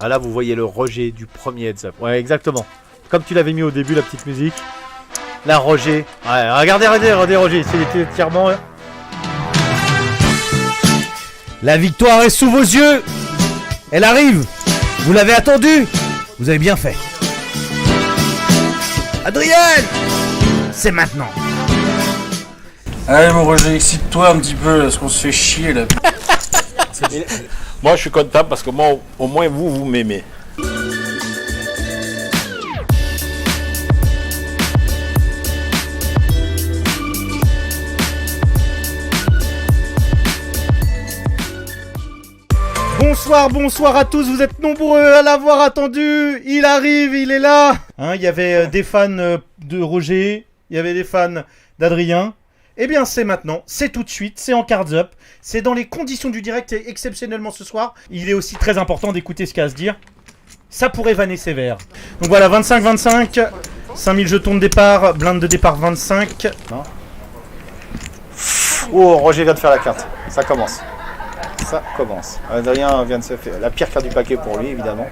Ah là, vous voyez le rejet du premier heads-up. Ouais, exactement. Comme tu l'avais mis au début, la petite musique. Là, Roger. Ouais, regardez Roger. C'est les étirements. La victoire est sous vos yeux. Elle arrive. Vous l'avez attendue. Vous avez bien fait. Adrien, c'est maintenant. Allez mon Roger, excite-toi un petit peu, parce qu'on se fait chier là. Moi je suis content parce que moi au moins vous m'aimez. Bonsoir à tous, vous êtes nombreux à l'avoir attendu. Il arrive, il est là. Il y avait des fans de Roger, il y avait des fans d'Adrien. Eh bien c'est maintenant, c'est tout de suite, c'est en cards up. C'est dans les conditions du direct et exceptionnellement ce soir. Il est aussi très important d'écouter ce qu'il y a à se dire. Ça pourrait vanner sévère. Donc voilà, 25-25, 5000 jetons de départ, blinde de départ 25. Oh, Roger vient de faire la carte. Ça commence. Adrien vient de se faire la pire carte du paquet pour lui, évidemment.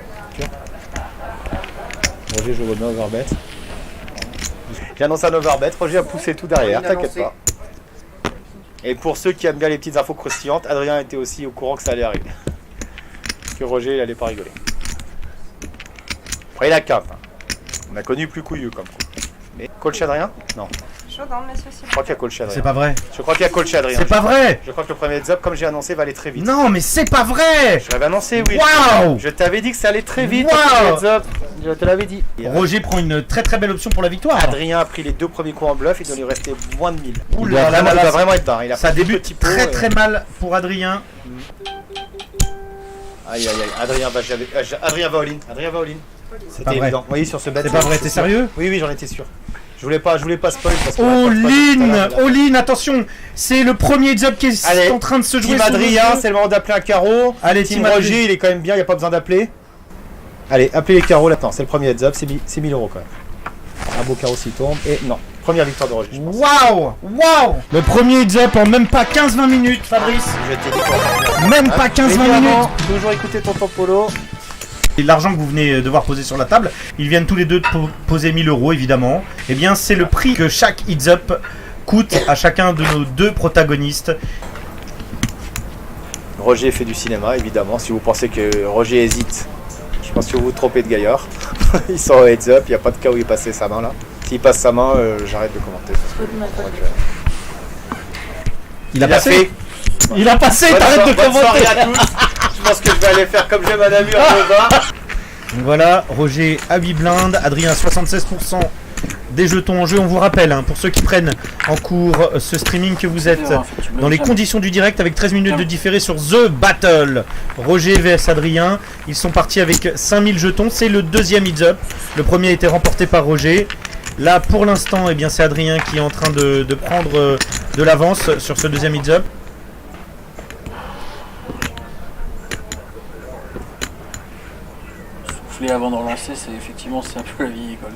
Roger joue au overbet. J'annonce un overbet. Roger a poussé tout derrière, t'inquiète pas. Et pour ceux qui aiment bien les petites infos croustillantes, Adrien était aussi au courant que ça allait arriver. Que Roger, il allait pas rigoler. Après, il a cap. On a connu plus couillu comme coup. Mais coach Adrien? Non. Je crois qu'il y a coach Adrien. C'est pas vrai. Je crois qu'il y a coach Adrien. C'est pas vrai. Je crois que le premier heads up, comme j'ai annoncé, va aller très vite. Non mais c'est pas vrai. Je l'avais annoncé, oui. Waouh. Je t'avais dit que ça allait très vite. Wow. Heads up. Je te l'avais dit. Roger prend une très très belle option pour la victoire. Adrien a pris les deux premiers coups en bluff, il doit lui rester moins de 1000. Ouh Il là là là doit là, vraiment être tard. Il a ça pris débute petit pot, très très mal pour Adrien. Aïe. Adrien va all-in. Adrien va all-in. C'était vrai. évident. Vous voyez sur ce bet. C'est pas vrai, t'es sérieux? Oui, j'en étais sûr. Je voulais pas spoil parce que. All-in, attention, c'est le premier job qui est Allez, en train de se jouer. Team Adrien, c'est le moment d'appeler un carreau. Allez, Team Team Roger, il est quand même bien, il n'y a pas besoin d'appeler. Allez, appelez les carreaux là. C'est le premier heads up, c'est 1000 € quand même. Un beau carreau s'il tombe. Et non, première victoire de Roger. Waouh. Le premier job en même pas 15-20 minutes, Fabrice. Je t'ai dit quoi. Même pas 15-20 minutes. Toujours écouter Tonton Polo. Et l'argent que vous venez de voir poser sur la table, ils viennent tous les deux de poser 1000 € évidemment. Eh bien, c'est le prix que chaque heads up coûte à chacun de nos deux protagonistes. Roger fait du cinéma, évidemment. Si vous pensez que Roger hésite, je pense que vous vous trompez de gaillard. Il sort au heads up, il n'y a pas de cas où il passait sa main là. S'il passe sa main, j'arrête de commenter. Il a passé. Il a passé, t'arrêtes de commenter. À tous. Je pense que je vais aller faire comme j'ai ma namure à Nova. Donc voilà, Roger à 8 blindes, Adrien à 76% des jetons en jeu. On vous rappelle, pour ceux qui prennent en cours ce streaming, que vous êtes dans les conditions du direct avec 13 minutes de différé sur The Battle. Roger vs Adrien, ils sont partis avec 5000 jetons, c'est le deuxième heads up. Le premier a été remporté par Roger. Là pour l'instant, eh bien, c'est Adrien qui est en train de prendre de l'avance sur ce deuxième heads up. Avant de relancer, c'est un peu la vieille école.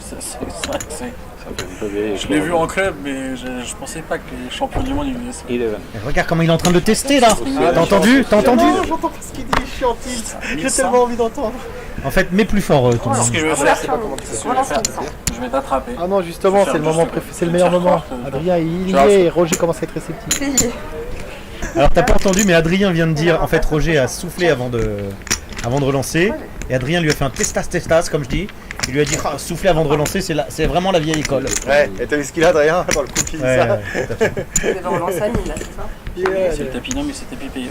Je l'ai vu en club, mais je pensais pas que les champions du monde ils faisaient ça. Regarde comment il est en train de tester là. T'as entendu? J'entends pas ce qu'il dit, je suis en tilt. J'ai tellement envie d'entendre. En fait, mets plus fort ton C'est ce que je vais faire. Je vais t'attraper. Ah non, justement, c'est le moment préféré, c'est le meilleur moment. Adrien, il y est, et Roger commence à être réceptif. Alors t'as pas entendu, mais Adrien vient de dire, en fait Roger a soufflé avant de relancer, et Adrien lui a fait un testas comme je dis. Il lui a dit souffler avant de relancer, c'est vraiment la vieille école. Ouais, et t'as vu ce qu'il a Adrien dans le coup qu'il dit ça. Il va relancer à 1000 là, c'est ça? C'est le tapis, non mais c'est tapis payé.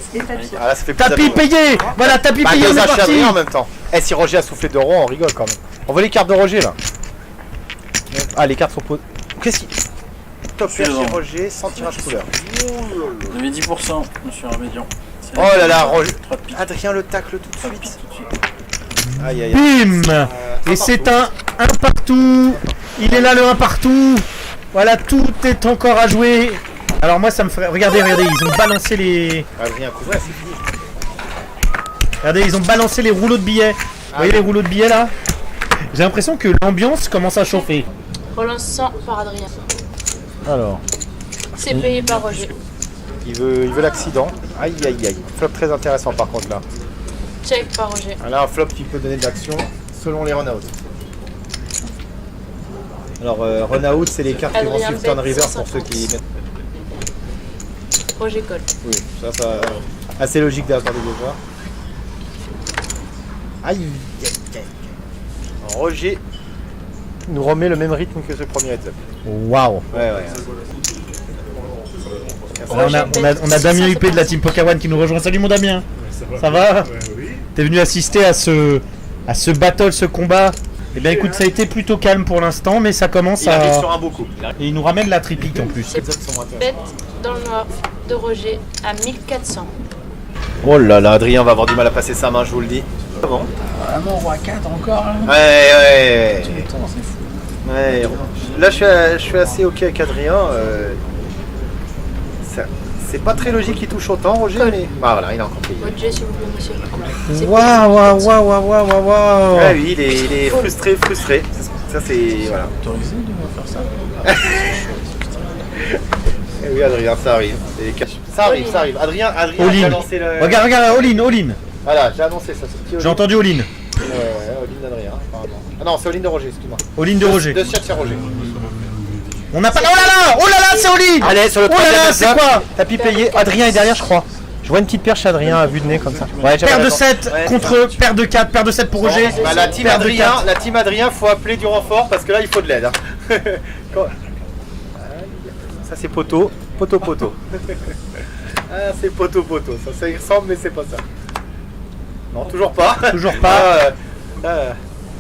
Ah, là, ça fait Tapis payé. Voilà, tapis payé, on est parti. Adrien en même temps. Eh, si Roger a soufflé 2 €, on rigole quand même. On voit les cartes de Roger là. Ah, les cartes sont posées. Qu'est-ce qu'il... Top pair chez Roger, sans tirage couleur. Vous avez 10%, monsieur Ramédian. Oh là là, Roger. Adrien le tacle tout de suite. Aïe aïe aïe. Bim. Et c'est un partout. Il est là le 1 partout. Voilà, tout est encore à jouer. Alors moi ça me ferait... Regardez, ils ont balancé les... Adrien couvert, c'est fini. Regardez, ils ont balancé les rouleaux de billets. Vous voyez les rouleaux de billets là? J'ai l'impression que l'ambiance commence à chauffer. Relançant par Adrien. Alors. C'est payé par Roger. Il veut l'accident. Aïe aïe aïe. Flop très intéressant par contre là. Check par Roger. Là, un flop qui peut donner de l'action selon les run-out. Alors, run-out, c'est les cartes qui vont Adrien suivre turn bet, river pour 150. ceux qui mettent. Roger colle. Oui, ça, assez logique d'accorder des joueurs. Aïe, aïe, aïe. Alors, Roger nous remet le même rythme que ce premier heads-up. Waouh. Ouais. Là, on a Damien UP de la team Pokawan qui nous rejoint. Salut mon Damien. Ça va? T'es venu assister à ce battle, ce combat. Eh bien écoute, ça a été plutôt calme pour l'instant, mais ça commence Il arrive à... sur un beau coup. Et il nous ramène la tripique en plus. Bet dans le noir de Roger à 1400. Oh là là, Adrien va avoir du mal à passer sa main, je vous le dis. Bon. Vraiment, roi 4 encore là. Ouais. Putain, c'est fou. Ouais. Là, je suis assez ok avec Adrien. C'est pas très logique qu'il touche autant, Roger. Mais... Ah voilà, il a encore payé. Roger, s'il vous plaît, monsieur. C'est Waouh. Ouais, oui, il est frustré. Ça, c'est. Voilà. Autorisé de faire ça. Eh oui, Adrien, ça arrive. Ça arrive. Adrien a All-in. lancé le. Regarde, all-in. Voilà, j'ai annoncé ça. J'ai entendu all-in. Ouais, all-in d'Adrien, apparemment. Ah non, c'est all-in de Roger, excuse-moi. All-in de Roger. De chat, c'est Roger. On n'a pas... Oh là là, c'est all-in. Allez, sur le Oh là là, troisième c'est heads-up, quoi? tapis payé. Adrien est derrière, je crois. Je vois une petite perche chez Adrien à vue de nez comme ça. Ouais, j'avais Paire de raison. 7 Ouais, contre paire de 4, paire de 7 pour Roger. Bah, la team Paire de 4. Adrien, faut appeler du renfort parce que là, il faut de l'aide. Hein. Ça, c'est poteau. Ah, c'est poteau. Ça y ressemble, mais c'est pas ça. Non, toujours pas. Toujours pas.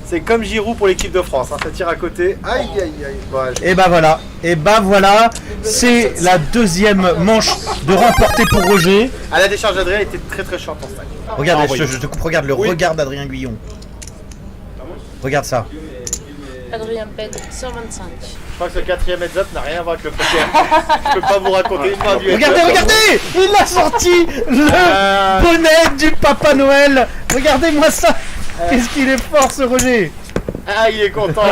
C'est comme Giroud pour l'équipe de France. Hein. Ça tire à côté. Aïe. Bon, Et bah voilà, c'est la deuxième manche de remportée pour Roger. à la décharge d'Adrien, elle était très short en stack. Regarde, Ah, je te coupe, regarde le regard d'Adrien Guillon. Regarde ça. Adrien bet 125. Je crois que ce quatrième heads-up n'a rien à voir avec le poker. Je peux pas vous raconter une fin du heads-up. Regardez, il a sorti le bonnet du Papa Noël. Regardez-moi ça. Qu'est-ce qu'il est fort ce Roger. Ah, il est content.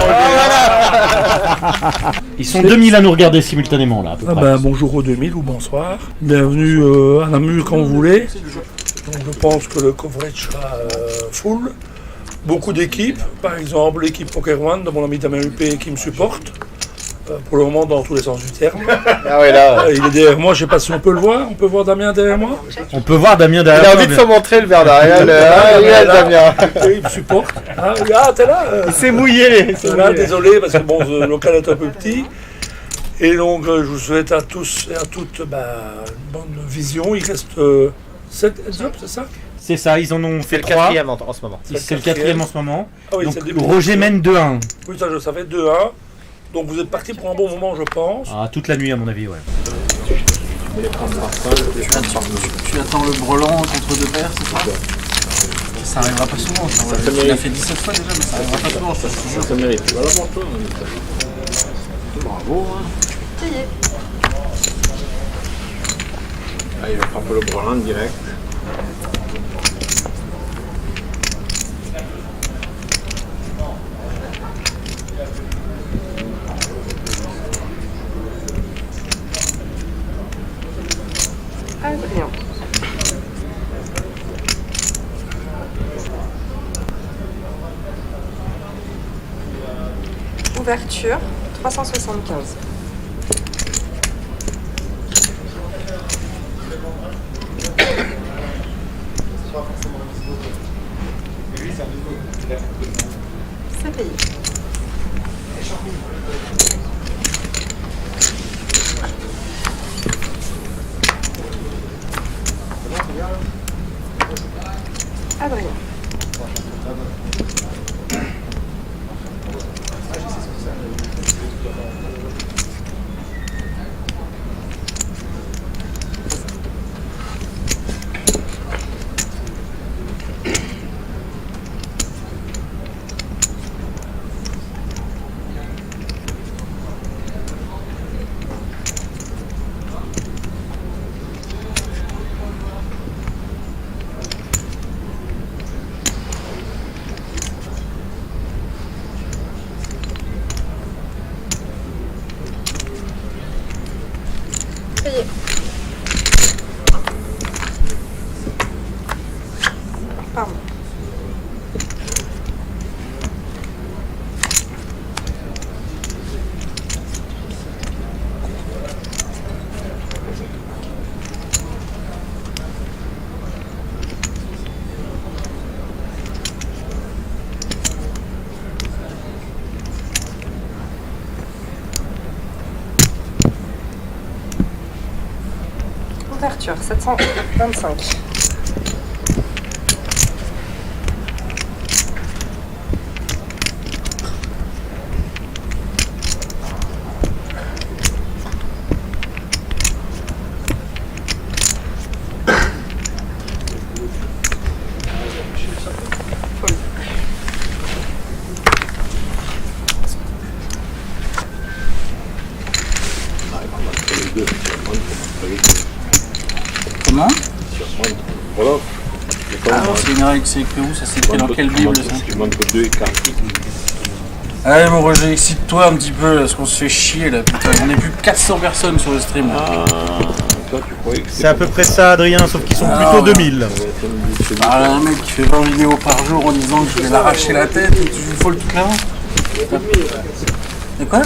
Ils sont 2000 à nous regarder simultanément là. À peu près. Bonjour aux 2000 ou bonsoir. Bienvenue à Namur quand vous voulez. Donc, je pense que le coverage sera full. Beaucoup d'équipes, par exemple l'équipe Poker One de mon ami Damien UP qui me supporte. Pour le moment dans tous les sens du terme. Ah ouais, là. Il est derrière moi, je sais pas si on peut le voir. On peut voir Damien derrière moi. On peut voir Damien derrière. Il a envie de se montrer le Bernard. Regarde Damien. Il me supporte. Ah, t'es là Il s'est mouillé. Voilà, désolé parce que bon, le local est un peu petit. Et donc, je vous souhaite à tous et à toutes une bonne vision. Il reste 7 heads-up, c'est ça? C'est ça, ils en ont C'est fait le 3. quatrième en ce moment. C'est le quatrième en ce moment. Ah oui, Donc c'est le début. Roger mène 2-1. Oui, ça je savais, 2-1. Donc vous êtes parti pour un bon moment, je pense. Ah, toute la nuit à mon avis, ouais. Tu attends le brelan contre deux paires, c'est ça? Ça arrivera pas souvent, ça. Il a fait 17 fois déjà, mais ça arrivera pas souvent, ça, je te jure. Ça mérite. Voilà pour toi. Bravo. Ah, il va frapper le brelan direct. Adrien. Ouverture 375. C'est payé. Adrien. Ouverture, 725. Comment? Voilà. Ah, c'est une règle, c'est écrit où? Ça s'est écrit dans quelle Bible ça? Tu manques 2 et 4. Allez mon Roger, excite-toi un petit peu là, parce qu'on se fait chier là, putain, on est plus de 400 personnes sur le stream. Ah, toi tu croyais que C'est à peu près ça, Adrien, sauf qu'ils sont plutôt ouais. 2000. Ah là, un mec qui fait 20 vidéos par jour en disant que je vais l'arracher la tête et que tu lui folle toute la main. De quoi?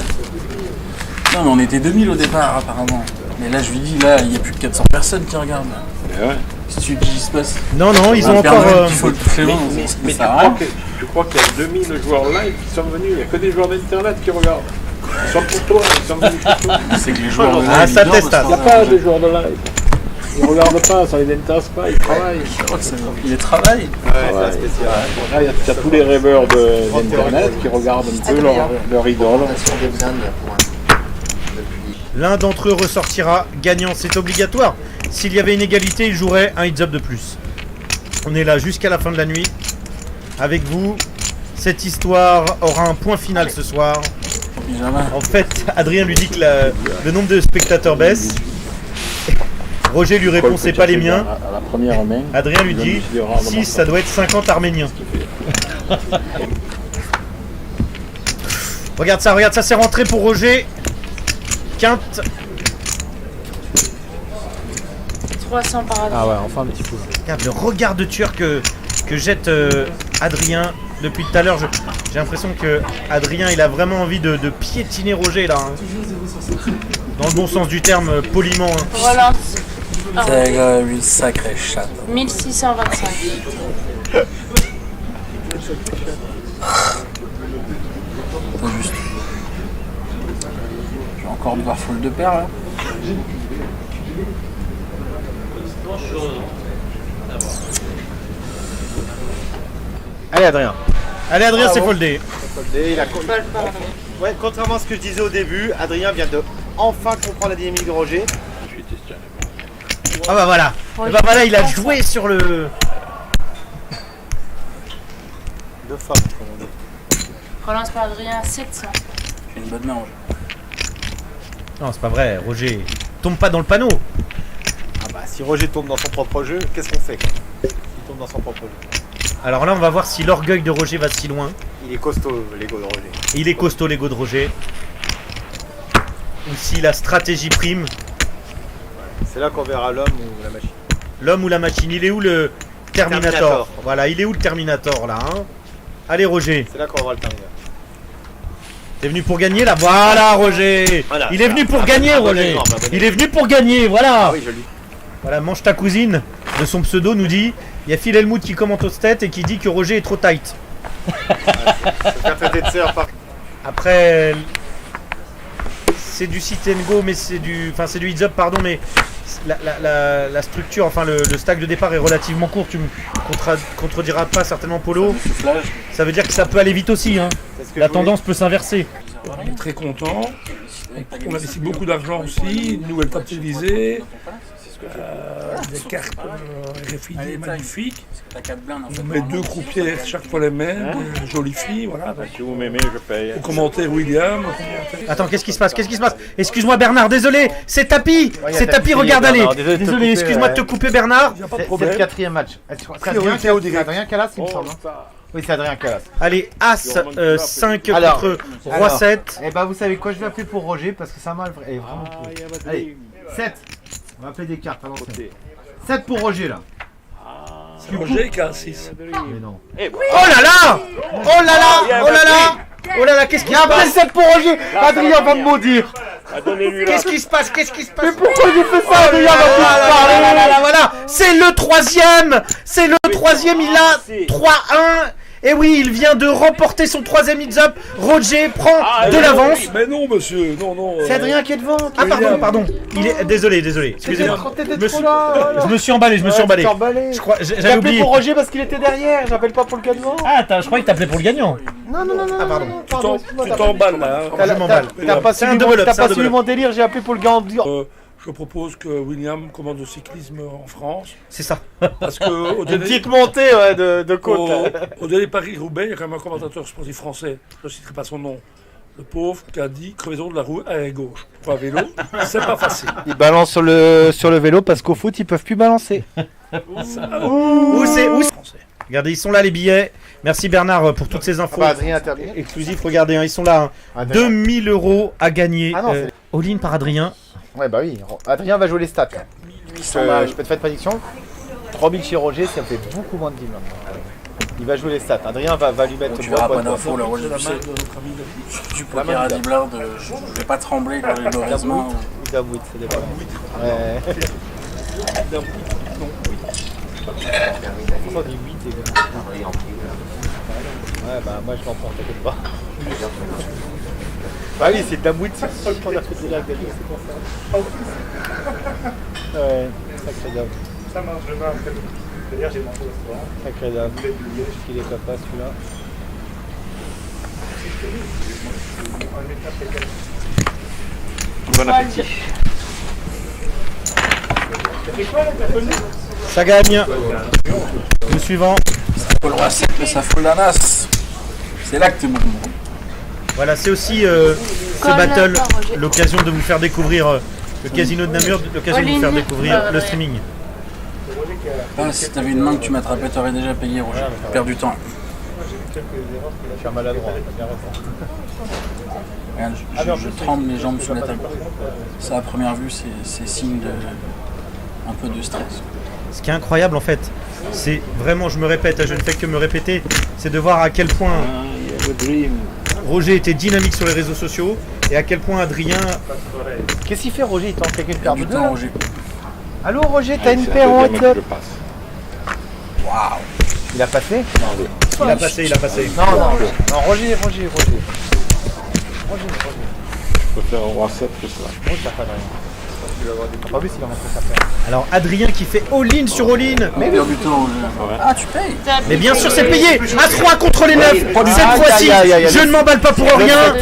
Non mais on était 2000 au départ apparemment. Mais là je lui dis, là il n'y a plus de 400 personnes qui regardent. Mais ouais. Qu'est-ce que tu dis qui se passe? Non, non, ils ont Un Père encore. Noël qui folle toutes les mains, Mais ça sert à rien. tu crois qu'il y a 2000 joueurs live qui sont venus, il n'y a que des joueurs d'internet qui regardent. Ils sont pour toi, ils sont venus pour toi. C'est que les joueurs de Ah, live, ça ils teste, dorment, ça. Il n'y a pas de joueurs de live. Ils ne regardent pas, ça les intéresse pas, ils travaillent. Il travaille. Ouais, c'est spécial. Là, il y a tous les rêveurs d'internet qui regardent un peu leur idole. L'un d'entre eux ressortira gagnant, c'est obligatoire. S'il y avait une égalité, il jouerait un heads up de plus. On est là jusqu'à la fin de la nuit. Avec vous, cette histoire aura un point final ce soir. En fait, Adrien lui dit que le nombre de spectateurs baisse. Roger lui répond c'est pas les miens. À la première main. Adrien lui dit si ça doit être 50 Arméniens. Regarde ça, c'est rentré pour Roger. Quinte. 300 par Adrien. Ah ouais, enfin un petit peu. Regarde le regard de tueur que jette Adrien depuis tout à l'heure. J'ai l'impression que Adrien il a vraiment envie de piétiner Roger là. Hein. Dans le bon sens du terme, poliment. Hein. Relance. C'est quand même une sacrée chatte. 1625. Attends juste. Je vais encore devoir folle de paire là. Allez Adrien. Allez Adrien, c'est foldé. Il a... Ouais, contrairement à ce que je disais au début, Adrien vient de enfin comprendre la dynamique de Roger. Ah bah voilà. Et bah voilà, il a joué sur le. De femme, comme on dit. Relance par Adrien à 700. J'ai une bonne main, Roger. Non, c'est pas vrai, Roger. Tombe pas dans le panneau. Ah bah si Roger tombe dans son propre jeu, qu'est-ce qu'on fait quoi? Il tombe dans son propre jeu. Alors là, on va voir si l'orgueil de Roger va si loin. Il est costaud l'ego de Roger. Il est costaud, l'ego de Roger. Ou si la stratégie prime. C'est là qu'on verra l'homme ou la machine. L'homme ou la machine. Il est où le Terminator, Terminator. Voilà, il est où le Terminator là hein. Allez Roger. C'est là qu'on va le Terminator. T'es venu pour gagner là. Voilà Roger. Voilà. Il est venu pour Ah, gagner ah, bon Roger. exemple, bon Il est venu pour gagner, voilà. Ah oui, je lis. Voilà, Mange ta cousine de son pseudo nous dit il y a Phil Helmut qui commente au stat et qui dit que Roger est trop tight. Se faire traiter de sœur par... Après, c'est du sit and go, mais c'est du heads up, pardon, mais la structure, enfin le stack de départ est relativement court. Tu me contrediras pas certainement Polo. Ça veut dire que ça peut aller vite aussi. Hein. La tendance peut s'inverser. On est très content. On investit beaucoup d'argent aussi, une nouvelle table télévisée, des cartes RFID magnifiques. On met 2 croupières chaque fois les mêmes, des jolies filles, voilà. Si vous m'aimez, je paye. Au commentaire William. Attends, qu'est-ce qui se passe? Excuse-moi Bernard, désolé, c'est tapis. C'est tapis, regarde, allez. Désolé, excuse-moi de te couper Bernard. Il n'y a pas de C'est le problème. quatrième match. C'est Adrien Calas, il me semble. Oui, c'est Adrien Calas. Allez, As 5 Alors, contre Roi 7. Eh bah vous savez quoi, je vais appeler pour Roger parce que sa main est vraiment pourrie. Allez, 7. On va appeler des cartes, pardon. 7 pour Roger là. C'est Roger qui a 6. Mais non. Oh là là! Oh là là! Oh là là! Oh là là, qu'est-ce qui se Après passe? 7 pour Roger. Adrien va me maudire. Qu'est-ce qui se passe? Qu'est-ce qui se passe? Mais pourquoi j'ai fait ça? Adrien va plus parler. Voilà, c'est le troisième! C'est le troisième, il a 3-1 Et oui, il vient de remporter son 3ème heads-up. Roger prend de l'avance. Mais non, monsieur, non. C'est Adrien qui est devant. Ah pardon. Il est désolé. Excusez-moi. T'étais trop là. Je me suis emballé. Je crois, J'ai j'avais appelé oublié. pour Roger parce qu'il était derrière. J'appelle pas pour le gars devant. Ah, je croyais que t'appelais pour le gagnant. Non. Ah pardon. Tu t'emballes là. Hein. Je m'emballe. T'as pas C'est un suivi double up, t'as c'est un pas double suivi up. mon délire. J'ai appelé pour le gars en dur. Je propose que William commande le cyclisme en France. C'est ça. Parce que au Une dernier, petite montée de côte. au dernier Paris-Roubaix, il y a quand même un commentateur sportif français, je ne citerai pas son nom, le pauvre, qui a dit crevaison de la roue à gauche. Pour un vélo, c'est pas facile. Ils balancent sur le vélo parce qu'au foot ils peuvent plus balancer. Où c'est français. Regardez, ils sont là les billets. Merci Bernard pour toutes ces infos. Adrien a terminé. Exclusif, regardez, hein, ils sont là. Hein. 2000 € à gagner. Ah non, c'est- All-in par Adrien. Ouais bah oui. Adrien va jouer les stats. Je peux te faire une prédiction. 3000 chez Roger, ça fait beaucoup moins de 10 maintenant. Il va jouer les stats. Adrien va lui mettre Tu boîte, verras boîte, pas d'infos là, Roger, La tu main sais. de notre ami David. Du poker à 10 blindes, je vais pas trembler quand boîte. heureusement. Ou Dawood, c'est des balles. Ouais. On dit 8 et ouais bah moi je l'emporte, t'inquiète pas. Bah oui c'est Dawood, c'est ça qu'on a fait de la gagner, c'est pour ça. Ouais, sacré dame. Ça marche demain après. D'ailleurs, j'ai mangé au restaurant. Sacré dame. Qu'il est papa celui-là. Bon appétit. Ça gagne. Le suivant. Paul Roissette, ça fout la nasse. C'est là que t'es bon. Voilà, c'est aussi ce Colle battle, pas, Roger. l'occasion de vous faire découvrir le casino de Namur, l'occasion de vous faire All-in. découvrir le Ouais. streaming. Ah, si t'avais une main que tu m'attrapais, t'aurais déjà payé, Roger. Perds du temps. Je suis un maladroit, t'as bien raison. Regarde, je tremble les jambes sous la table. Ça, à première vue, c'est signe de un peu de stress. Ce qui est incroyable en fait, c'est vraiment, je me répète, je ne fais que me répéter, c'est de voir à quel point Roger était dynamique sur les réseaux sociaux et à quel point Adrien. Qu'est-ce qu'il fait Roger? Il tente quelqu'une paire de Du deux temps, là. Roger. Allô Roger, t'as une C'est paire la en deuxième heads que up? je passe. Il a passé? Il a passé. Non, Roger. Je préfère un roi 7 que ça. Roger, t'as pas de rien. T'as pas vu s'il a montré sa paire? Alors Adrien qui fait all-in sur all-in. Mais perds du temps, Roger. Ah, tu payes. Mais bien sûr c'est payé. À 3 contre les 9. Cette Aïe, fois-ci, aïe, aïe, aïe. je ne m'emballe pas pour rien.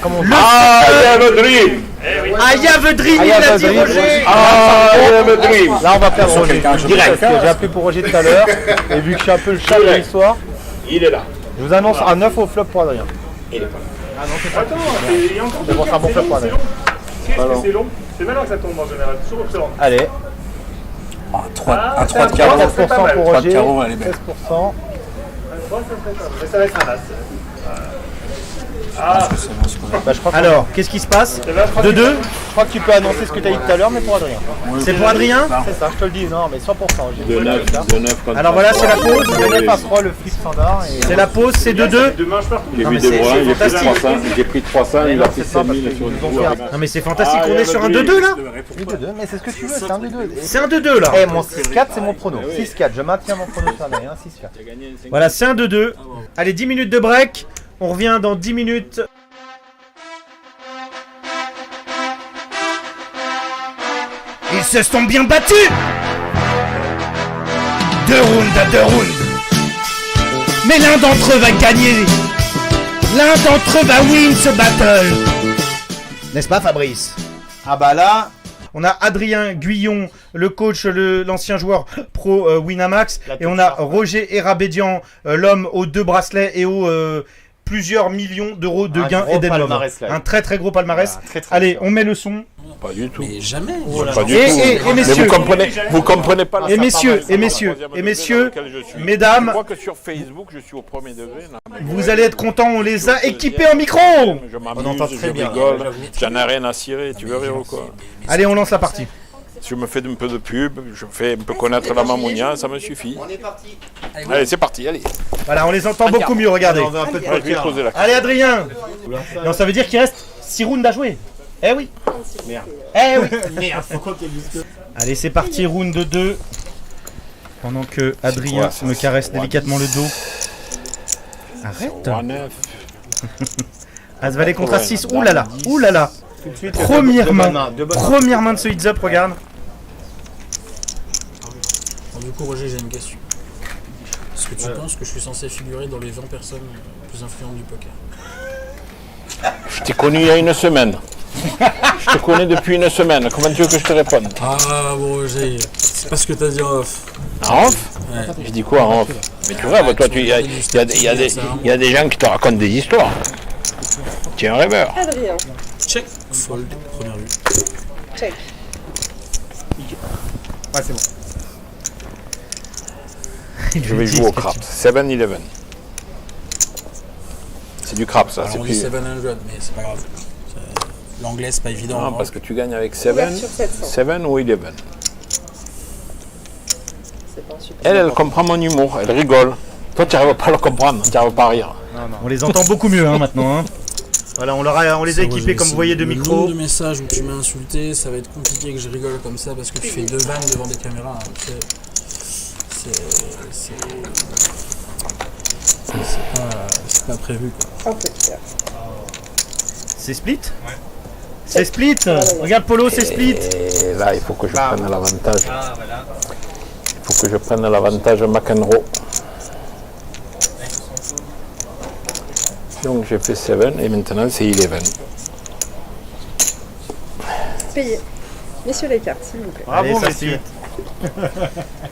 Comment on dit? Ah, I have a dream! I have a dream, I il have a a dit dream. Roger. Ah, I have a dream! Là on va perdre Sur Roger. quelqu'un, je Direct. peux Parce que j'ai appelé pour Roger tout à l'heure. Et vu que je suis un peu le chat de l'histoire, Il est là. je vous annonce un 9 au flop pour Adrien. Il est pas là. Ah non, c'est pas Attends, il y a encore C'est bon, c'est un bon flop pour Adrien. Qu'est-ce que c'est long? C'est maintenant que ça tombe en général, toujours au long. Allez, Ah, un 3 de c'est carreau. un 4% pas mal. pour 3 de Roger, carreau, elle est belle. 16%. Mais ça va être un as. Ah, Bah, je crois que Alors, qu'est-ce qui se passe c'est là, je crois 2-2. je crois que tu peux annoncer ce que tu as dit tout à l'heure, mais pour Adrien. C'est pour Adrien. C'est ça, je te le dis, non, mais 100%. J'ai De 9 contre Alors voilà, c'est la pause. Le 9 à 3, le flip standard. Et... C'est la pause, c'est 2-2. deux manches partout. J'ai Non, mis mais des c'est bras, j'ai pris fantastique. 300, j'ai pris 300, Mais il non, a pris c'est pas 5000 parce sur qu'ils une ont bourre. fait Non mais c'est fantastique, Ah, on il y est a sur un le 2-2 là. Oui, 2-2, mais c'est ce que tu veux, c'est un 2-2. C'est un 2-2 là. Eh, mon 6-4, c'est mon prono. 6-4, je maintiens mon prono sur Adrien, 6-4. Voilà, c'est un 2-2. Allez, 10 minutes de break. On revient dans 10 minutes. Ils se sont bien battus. 2 rounds à 2 rounds. Mais l'un d'entre eux va gagner. L'un d'entre eux va win ce battle. N'est-ce pas Fabrice? Ah bah là, On a Adrien Guyon, le coach, l'ancien joueur pro Winamax. Et on a Roger Erabédian, l'homme aux 2 bracelets et aux plusieurs millions d'euros de Un gains gros et d'Edenlove. palmarès, là. Un très très gros palmarès. Voilà, très, très Allez, fort. on met le son. Pas du tout. Mais jamais. Pas du Et- tout. et Mais messieurs. vous comprenez pas la Et messieurs, troisième et messieurs, degré dans lequel je suis. mesdames, Je crois que sur Facebook, je suis au premier degré. là. vous allez être contents, on les a équipés en micro. Je On entend m'amuse, très je bien, rigole. j'avoue. J'en ai rien à cirer, tu veux rire ou quoi? Allez, on lance la partie. Je me fais un peu de pub, je fais un peu connaître la Mamounia, ça me suffit. On est parti. Allez, c'est parti, allez. Voilà, on les entend beaucoup mieux, regardez. on veut un peu de Ouais, je vais poker. poser la Allez, Adrien. Non, ça veut dire qu'il reste 6 rounds à jouer. Eh oui. Merde. Eh oui. Merde, faut compter jusque. Allez, c'est parti, round 2. Pendant que Adrien quoi, ça, me c'est caresse quoi, délicatement le dos. Arrête. 0,9. As-Valet contre Ouais, As-6. la Ouh là là. dame, Ouh là là. Tout de suite, Première deux bonnes main. deux bonnes Première main de ce heads up, regarde. Alors, du coup, Roger, j'ai une question. Est-ce que tu penses que je suis censé figurer dans les 20 personnes les plus influentes du poker? Je t'ai connu il y a une semaine. Je te connais depuis une semaine. Comment tu veux que je te réponde? Ah, bon, Roger, c'est pas ce que t'as dit en off. En off? Ouais. Je dis quoi en off? Mais tu rêves, toi, il y a des gens qui te racontent des histoires. Tu es un rêveur. Adrien, Check. Fold, première vue. check. Ouais, c'est bon. Je vais jouer au craps. 7-11. C'est du craps, ça. Alors, C'est on dit plus... 700, mais c'est pas grave. L'anglais, c'est pas évident. Non, hein. parce que tu gagnes avec 7 Ouverture 700. 7 ou 11. C'est pas un super. Elle comprend mon humour. Elle rigole. Toi, tu n'arrives pas à le comprendre. Tu n'arrives pas à rire. On les entend beaucoup mieux maintenant. Hein. Voilà, on les a équipés comme vous voyez de Le micros. nombre de messages où tu m'as insulté, ça va être compliqué que je rigole comme ça parce que tu fais 2 vannes devant des caméras. Hein. C'est pas prévu, quoi. Un peu clair. C'est split. C'est split. Regarde Polo, c'est split. Et là, il faut que je prenne l'avantage. Il faut que je prenne l'avantage McEnroe. Donc j'ai fait 7 et maintenant c'est 11. Payé. Messieurs les cartes, s'il vous plaît. Allez, Bravo, ça messieurs.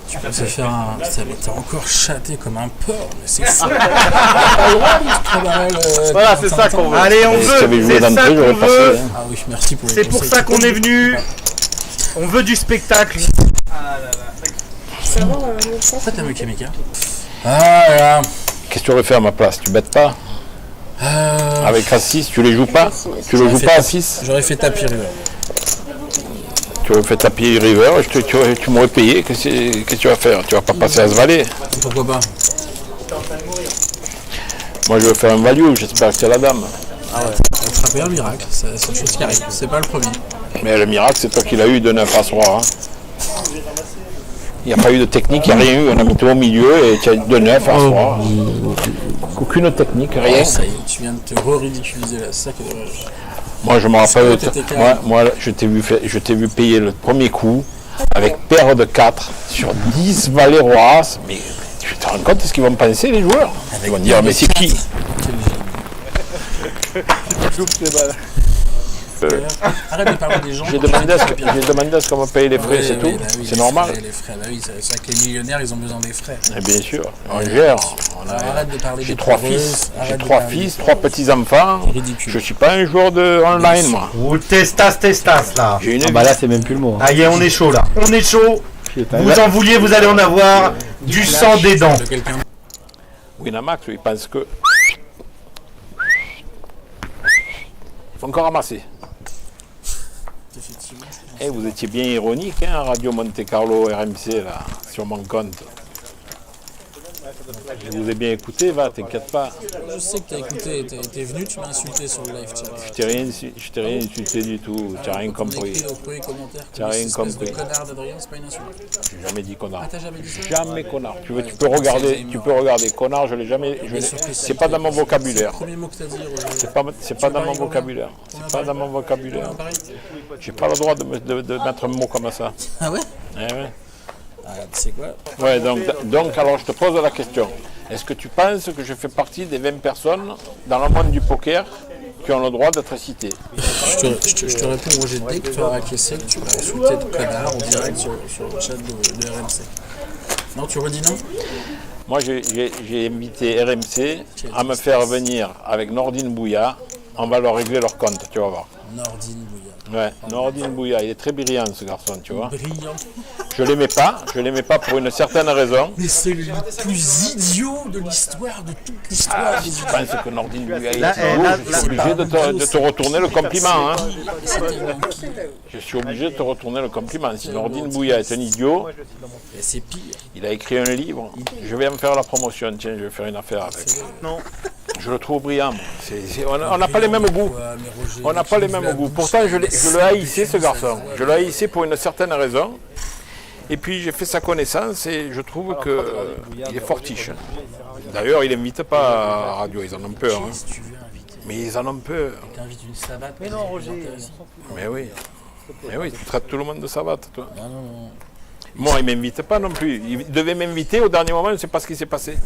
Tu peux te faire un. Ça va être encore châté comme un porc, mais c'est fou. T'as pas le droit de se préparer le. Voilà, c'est ça qu'on veut. Allez, on Et si tu avais veut. joué C'est ça d'entrée, qu'on j'aurais veut. passé. Hein. Ah oui, merci pour les C'est pour conseils. ça qu'on est venu. On veut du spectacle. Ça va, mon sang? Pourquoi t'as mis Kamika? Ah là. Qu'est-ce que tu aurais fait à ma place? Tu bêtes pas? Avec A6, tu les joues pas? Tu le joues pas à 6? J'aurais fait tapis river. Tu aurais fait tapis river et tu m'aurais payé. Qu'est-ce que tu vas faire? Tu vas pas passer à ce valet? Pourquoi pas? Moi je veux faire un value, j'espère que c'est la dame. Attraper un miracle, c'est une chose qui arrive. C'est pas le premier. Mais le miracle, c'est toi qui l'as eu de 9 à 3. Hein. Il n'y a pas eu de technique, il n'y a rien eu. On a mis tout au milieu et tu as de 9 à 3. Aucune technique, rien. Ça y est, tu viens de te re-ridiculiser là, c'est ça qui est dommage. Moi, je me rappelle, t'étais calme. moi je t'ai vu payer le premier coup avec paire de 4 sur 10 valets rois. Mais tu te rends compte de ce qu'ils vont penser, les joueurs? Ils vont dire, mais c'est qui? Arrête de parler des gens. J'ai demandé à ce qu'on me paye les frais, Ouais, c'est ouais, tout. bah oui, C'est les normal. frais, les frais, bah oui, c'est vrai que les millionnaires, ils ont besoin des frais. Et bien sûr, on gère. Alors, arrête de parler J'ai des 3 pleureuses, fils, arrête j'ai de 3 parler des- fils, 3 petits-enfants. C'est ridicule. Je suis pas un joueur de online, moi. Oh, testas là. J'ai une Ah bah là, c'est même plus le mot. hein. Ah y est, on est chaud là. On est chaud. Putain, Vous là- en vouliez, vous allez en avoir du sang des dents. De quelqu'un. Winamax, il pense que... Il faut encore ramasser. Effectivement. Eh, vous étiez bien ironique, hein, Radio Monte Carlo RMC, là, sur mon compte. Je vous ai bien écouté, va, t'inquiète pas. Je sais que t'as écouté, t'es venu, tu m'as insulté sur le live chat. Je t'ai rien insulté du tout, tu n'as rien On compris. écrit au premier commentaire que T'as rien cette espèce compris. de connard d'Adrien, c'est pas une insulte. J'ai jamais dit connard. Ah, t'as jamais dit ça? Jamais connard. Tu peux regarder. Connard, je l'ai jamais. Bien sûr que C'est pas dans mon C'est vocabulaire. le premier mot que t'as dit, Roger. C'est pas dans mon vocabulaire. C'est pas dans mon vocabulaire. Pareil. J'ai pas le droit de mettre un mot comme ça. Ah ouais? Eh ouais. Ah, tu sais quoi? Ouais, donc alors je te pose la question. Est-ce que tu penses que je fais partie des 20 personnes dans le monde du poker qui ont le droit d'être citées? Je te réponds, Roger, dès que tu auras acquiescé, que tu vas insulter de connard en direct sur le chat de RMC. Non, tu redis non? Moi, j'ai invité RMC à me faire venir avec Nordine Bouya. On va leur régler leur compte, tu vas voir. Nordine Bouya. Ouais, Nordine Bouya, il est très brillant ce garçon, tu vois. Brillant. Je l'aimais pas pour une certaine raison. Mais c'est le plus idiot de l'histoire, de toute l'histoire. Je pense que Nordine Bouya est Là, idiot. là, Je suis obligé de te retourner le compliment. Hein. C'est tellement qui? Je suis obligé de te retourner le compliment. Si Nordine Bouya est un idiot, Et c'est pire. il a écrit un livre. Je vais en faire la promotion. Tiens, je vais faire une affaire avec. Non. Je le trouve brillant. On n'a pas les mêmes goûts. Ouais, mais Roger, On n'a pas les mêmes goûts. Pourtant, je le haïssais, ce garçon. Je le haïssais pour une certaine raison. Et puis, j'ai fait sa connaissance et je trouve qu'il est fortiche. D'ailleurs, ils n'invitent pas à radio, ils en ont peur. Hein. Si tu veux inviter, Mais ils en ont peur. t'invites une savate. Mais non, Roger. Mais oui. Mais oui, tu traites tout le monde de savate, toi. Non. Moi, ils ne m'invitent pas non plus. Ils devaient m'inviter au dernier moment, je ne sais pas ce qui s'est passé.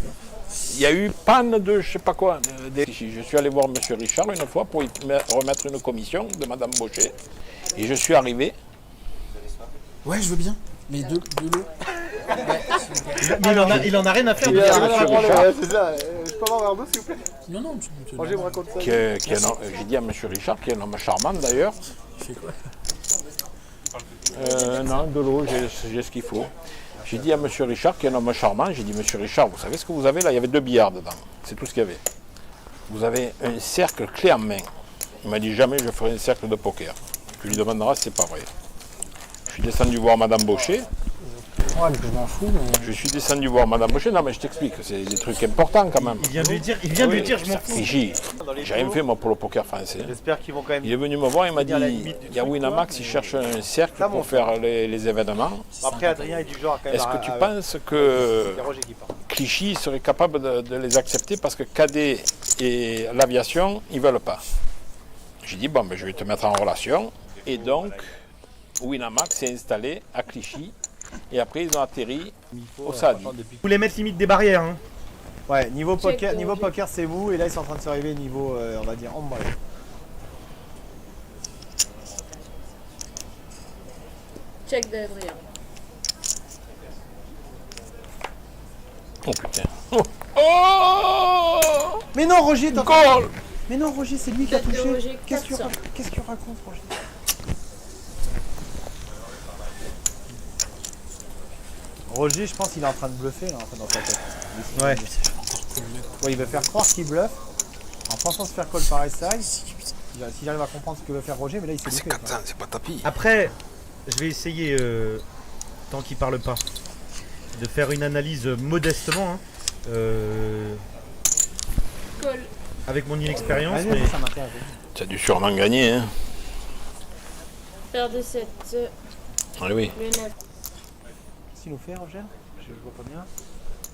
Il y a eu panne de je sais pas quoi. Je suis allé voir M. Richard une fois pour lui remettre une commission de Mme Baucher. Et je suis arrivé. Ouais, je veux bien. Mais de l'eau. Mais il en a rien à faire de Il a dire. rien à faire. C'est ça. Je peux avoir un verre d'eau, s'il vous plaît? Non, tu Roger me raconte ça. J'ai dit à M. Richard, qui est un homme charmant d'ailleurs. fais quoi? Non, de l'eau, j'ai ce qu'il faut. J'ai dit à M. Richard, qui est un homme charmant, j'ai dit, M. Richard, vous savez ce que vous avez là? Il y avait 2 billards dedans. C'est tout ce qu'il y avait. Vous avez un cercle clé en main. Il m'a dit, jamais je ferai un cercle de poker. Tu lui demanderas si c'est pas vrai. Je suis descendu voir Mme Baucher. Ouais, mais je m'en fous. Mais... Je suis descendu voir Mme Baucher. Non, mais je t'explique, c'est des trucs importants quand même. Il vient de lui dire, je m'en fous. J'ai rien fait moi pour le poker français. J'espère qu'ils vont quand même. Il est venu me voir, il m'a dit, à la limite du il y a truc, Winamax, il cherche un cercle pour faire les événements. Après, Adrien est du genre quand même. Est-ce que tu penses que C'est Roger qui parle. Clichy serait capable de les accepter parce que Cadet et l'aviation, ils ne veulent pas? J'ai dit, bon, ben, je vais te mettre en relation. Et donc, Winamax s'est installé à Clichy. Et après, ils ont atterri au Sadi. Vous voulez mettre limite des barrières, hein. Ouais, niveau Check poker, de niveau Roger. poker c'est vous et là ils sont en train de s'arriver niveau on va dire ombre. Check d'Adrien. Oh putain. Oh, Mais non Roger, t'as goal. Mais non Roger, c'est lui qui a Tête de touché. Roger, Qu'est-ce que tu 400. qu'est-ce que tu racontes Roger? Roger, je pense qu'il est en train de bluffer là, en fait, dans sa tête. Ouais. Ouais, il veut faire croire qu'il bluffe en pensant se faire call par SI. S'il arrive à comprendre ce que veut faire Roger, mais là il s'est C'est loupé. 400, c'est pas tapis. Après, je vais essayer, tant qu'il parle pas, de faire une analyse modestement, hein, Call. avec mon inexpérience. Vas-y, Mais... vas-y, ça m'intéresse. Tu as dû sûrement gagner. Hein. Paire de 7. Ah oui. Le 9. Qu'est-ce qu'il nous fait Roger? Je vois pas bien.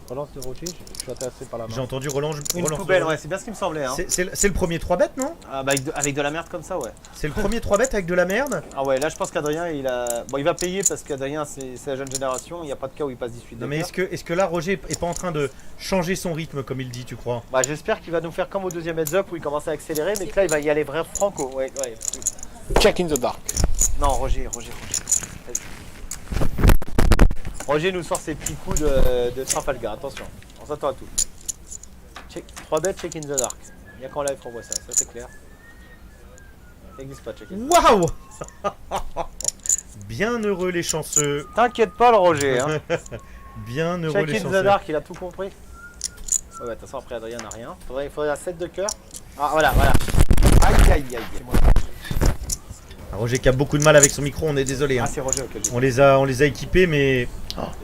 Relance de Roger, je suis intéressé par la main. J'ai entendu relance. Une relance- poubelle, ouais, c'est bien ce qui me semblait. Hein. C'est le premier 3 bêtes, non? Ah, bah, avec de la merde comme ça, ouais. C'est le premier 3 bêtes avec de la merde. Ah ouais, là je pense qu'Adrien il a. Bon, il va payer parce qu'Adrien c'est la jeune génération, il n'y a pas de cas où il passe 18 Non mais est-ce que là Roger est pas en train de changer son rythme comme il dit, tu crois? Bah j'espère qu'il va nous faire comme au deuxième heads up où il commence à accélérer, mais que là il va y aller vrai franco. Ouais. Check in the dark. Non, Roger. Roger nous sort ses petits coups de Trafalgar, attention, on s'attend à tout. 3 bêtes, check in the dark. Il n'y a qu'en live qu'on voit ça c'est clair. Ça n'existe pas, check in. Waouh. Bien heureux les chanceux. T'inquiète pas le Roger, hein. Bien heureux Check les in the chanceux. dark, il a tout compris. Ouais, de toute façon après Adrien n'a rien. Il faudrait un 7 de cœur. Ah voilà. Aïe. Ah, Roger qui a beaucoup de mal avec son micro, on est désolé. Hein. Ah c'est Roger, ok. On les a équipés, mais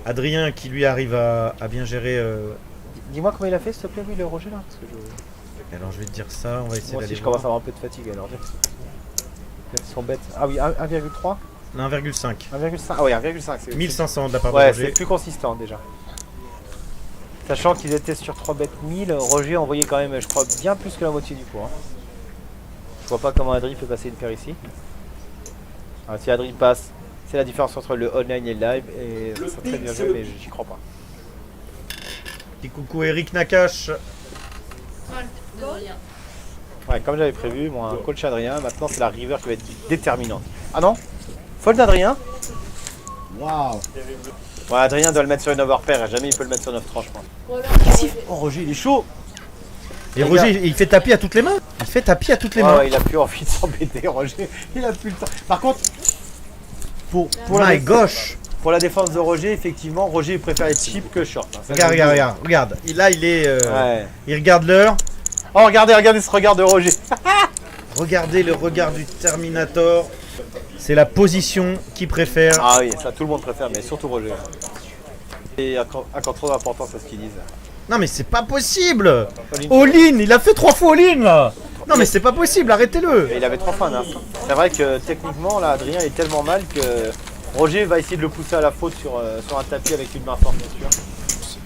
Adrien qui lui arrive à bien gérer. Dis-moi comment il a fait s'il te plaît, oui, le Roger là. Parce que je... Alors je vais te dire ça, on va essayer Moi d'aller aussi je voir. commence à avoir un peu de fatigue alors. Ils sont bêtes. Ah oui, 1,3 Non, 1,5. 1,5. Ah oui, 1,5. C'est 1500 de la part de Ouais, Roger. c'est plus consistant déjà. Sachant qu'ils étaient sur 3 bêtes 1000, Roger a envoyé quand même, je crois, bien plus que la moitié du coup. Hein. Je vois pas comment Adri peut passer une paire ici. Alors, si Adri passe, c'est la différence entre le online et le live. Et ça serait très bien joué, mais j'y crois pas. Petit coucou Eric Nakache. Fold d'Adrien. Ouais, comme j'avais prévu, bon, un coach Adrien, maintenant c'est la river qui va être déterminante. Ah non? Fold d'Adrien? Waouh! Ouais, Adrien doit le mettre sur une overpair et jamais il peut le mettre sur 9 tranches, je pense. Roland. Oh, Roger, il est chaud! Et Les Roger, gars. il fait tapis à toutes les mains. Il fait tapis à toutes les mains. Ouais, il a plus envie de s'embêter, Roger. Il a plus le temps. Par contre, pour My gosh. pour la défense de Roger, effectivement, Roger il préfère être cheap que short. Hein. Ça, Regarde. Et là, il est. Ouais. Il regarde l'heure. Oh, regardez ce regard de Roger. Regardez le regard du Terminator. C'est la position qu'il préfère. Ah oui, ça tout le monde préfère, mais surtout Roger. Et encore trop d'importance à ce qu'ils disent. Non mais c'est pas possible. All-in. All-in, il a fait 3 fois all-in là. Non mais c'est pas possible, arrêtez-le. Et il avait 3 fans. Hein. C'est vrai que techniquement, là, Adrien est tellement mal que Roger va essayer de le pousser à la faute sur un tapis avec une main forte, bien sûr.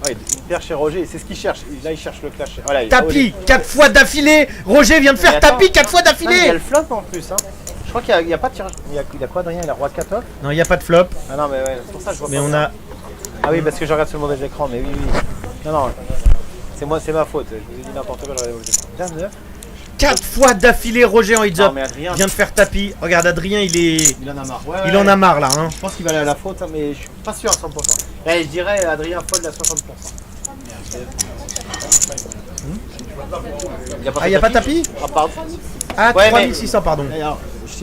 Ouais, il perd chez Roger, c'est ce qu'il cherche. Là, il cherche le clash. Voilà, Tapis 4 fois d'affilée. Roger vient de faire tapis 4 fois Il y a d'affilée. le flop en plus. Hein. Je crois qu'il n'y a pas de tirage. Il y a quoi, Adrien? Il a roi de 4 off. Non, il n'y a pas de flop. Ah non, mais ouais, c'est pour ça que je vois Mais pas on ça. a Ah oui, parce que je regarde sur le mauvais écran, mais oui, oui. Non, non, c'est moi, c'est ma faute. Je vous ai dit n'importe quoi, je regarde le mauvais écran. Dame 9. 4 fois d'affilée Roger en heads Non, up. mais Adrien, Vient de faire tapis. Regarde, Adrien, il en a marre. Ouais, il en a marre là. Hein. Je pense qu'il va aller à la faute, hein, mais je suis pas sûr à 100%. Eh, je dirais Adrien fold à 60%. Ah, il n'y a pas tapis? Ah, pardon. Ah, Ouais, 3600, pardon. Alors,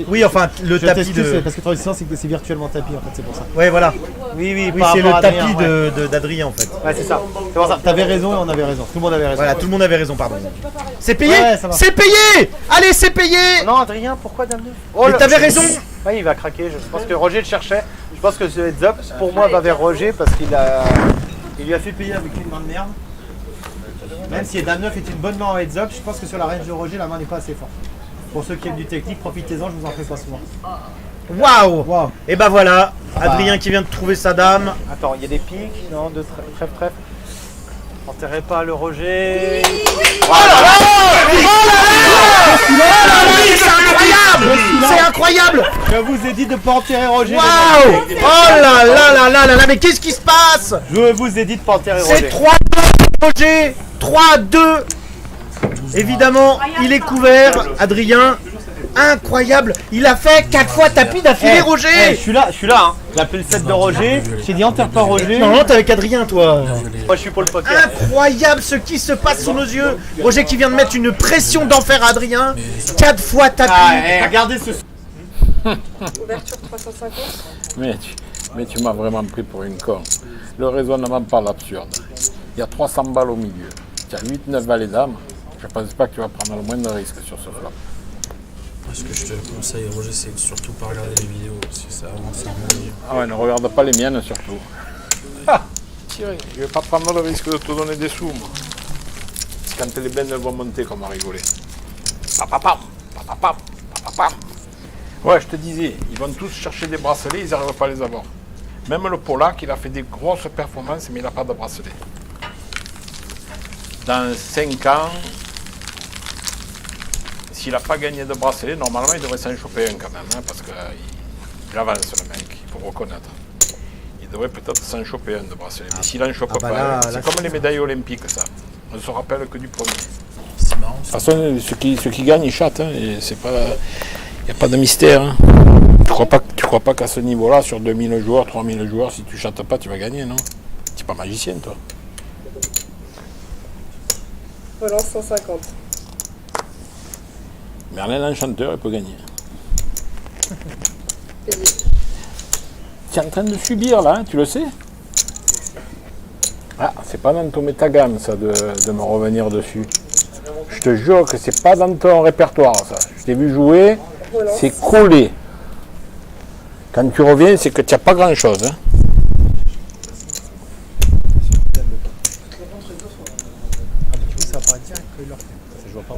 Oui, enfin, le tapis de. parce que 3600, c'est virtuellement tapis en fait, c'est pour ça. Ouais, voilà. Oui, oui, Oui, par c'est le rapport à Adrien, tapis ouais. d'Adrien en fait. Ouais, c'est ça. C'est pour ça. T'avais raison et on avait raison. Tout le monde avait raison. Voilà, tout le monde avait raison, pardon. C'est payé? Ouais, ça va. C'est payé! Allez, c'est payé! Non, Adrien, pourquoi Dame 9? Oh, Mais là, t'avais raison! Ouais, il va craquer. Je pense que Roger le cherchait. Je pense que ce heads up, pour moi, va vers Roger parce qu'il lui a fait payer avec une main de merde. Même si Dame 9 est une bonne main en heads up, je pense que sur la range de Roger, la main n'est pas assez forte. Pour ceux qui aiment du technique, profitez-en, je vous en fais pas souvent. Waouh! Wow. Et bah voilà, Adrien qui vient de trouver sa dame. Attends, il y a des piques, non, de trèfle. Enterrez pas le Roger. Oh là là! C'est incroyable! C'est incroyable! Je vous ai dit de ne pas enterrer Roger. Waouh! Oh là là là là là là! Mais qu'est-ce qui se passe? Je vous ai dit de ne pas enterrer Roger. C'est 3-2 Roger! 3-2! Évidemment, il est couvert, Adrien. Incroyable! Il a fait 4 fois tapis d'affilée, Roger! Je suis là, hein. J'ai appelé le set de Roger. J'ai dit enterre pas Roger. Non, t'es avec Adrien, toi. Moi, je suis pour le poker. Incroyable ce qui se passe sous nos yeux. Roger qui vient de mettre une pression d'enfer à Adrien. 4 fois tapis. Regardez ce. Ouverture 350. Mais tu m'as vraiment pris pour une con. Le raisonnement parle absurde. Il y a 300 balles au milieu. Tu as 8-9 balles dames. Je ne pense pas que tu vas prendre le moindre risque sur ce flop. Ce que je te conseille, Roger, c'est de surtout pas regarder les vidéos, parce que ça avance en milieu. Ah ouais, ne regarde pas les miennes surtout. Ah, Thierry, je vais pas prendre le risque de te donner des sous, moi. Quand les bennes vont monter, comme à rigoler. Papapam, papapam, papapam. Ouais, je te disais, ils vont tous chercher des bracelets, ils n'arrivent pas à les avoir. Même le Polak, il a fait des grosses performances, mais il n'a pas de bracelet. Dans 5 ans, s'il n'a pas gagné de bracelet, normalement il devrait s'en choper un quand même, hein, parce qu'il avance le mec, il faut reconnaître. Il devrait peut-être s'en choper un de bracelet, mais s'il n'en chope pas, là, c'est comme les médailles olympiques ça. On ne se rappelle que du premier. C'est marrant. De toute façon, ceux qui gagnent, ils chatent, hein, et c'est pas... Il n'y a pas de mystère. Hein. Tu crois pas qu'à ce niveau-là, sur 2000 joueurs, 3000 joueurs, si tu chattes pas, tu vas gagner, non? Tu n'es pas magicien, toi. Relance 150. Merlin l'enchanteur, il peut gagner. Payé. Tu es en train de subir, là, hein, tu le sais? Ah, c'est pas dans ton métagame, ça, de me revenir dessus. Je te jure que c'est pas dans ton répertoire, ça. Je t'ai vu jouer, c'est collé. Quand tu reviens, c'est que tu n'as pas grand-chose. Hein.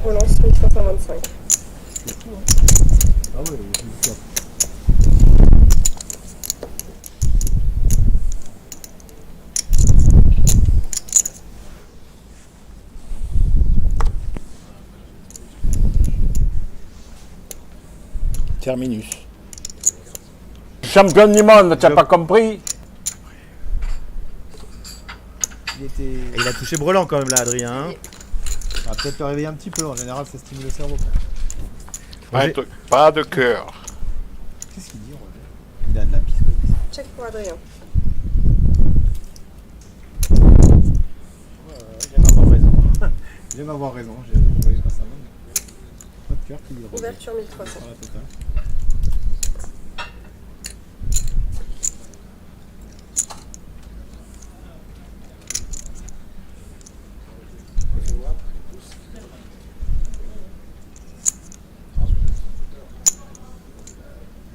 Relance 1325. Terminus. Champion du monde, tu n'as pas compris? Il a touché Brelan quand même là, Adrien. Hein. On va peut-être te réveiller un petit peu, en général ça stimule le cerveau. Pas de cœur. Qu'est-ce qu'il dit Roger? Il a de la piste. Check pour Adrien. J'aime avoir raison. J'aime avoir raison, je voyais pas ça même. Pas de cœur qui dit Roger. Ouverture 1300. Sur la totale.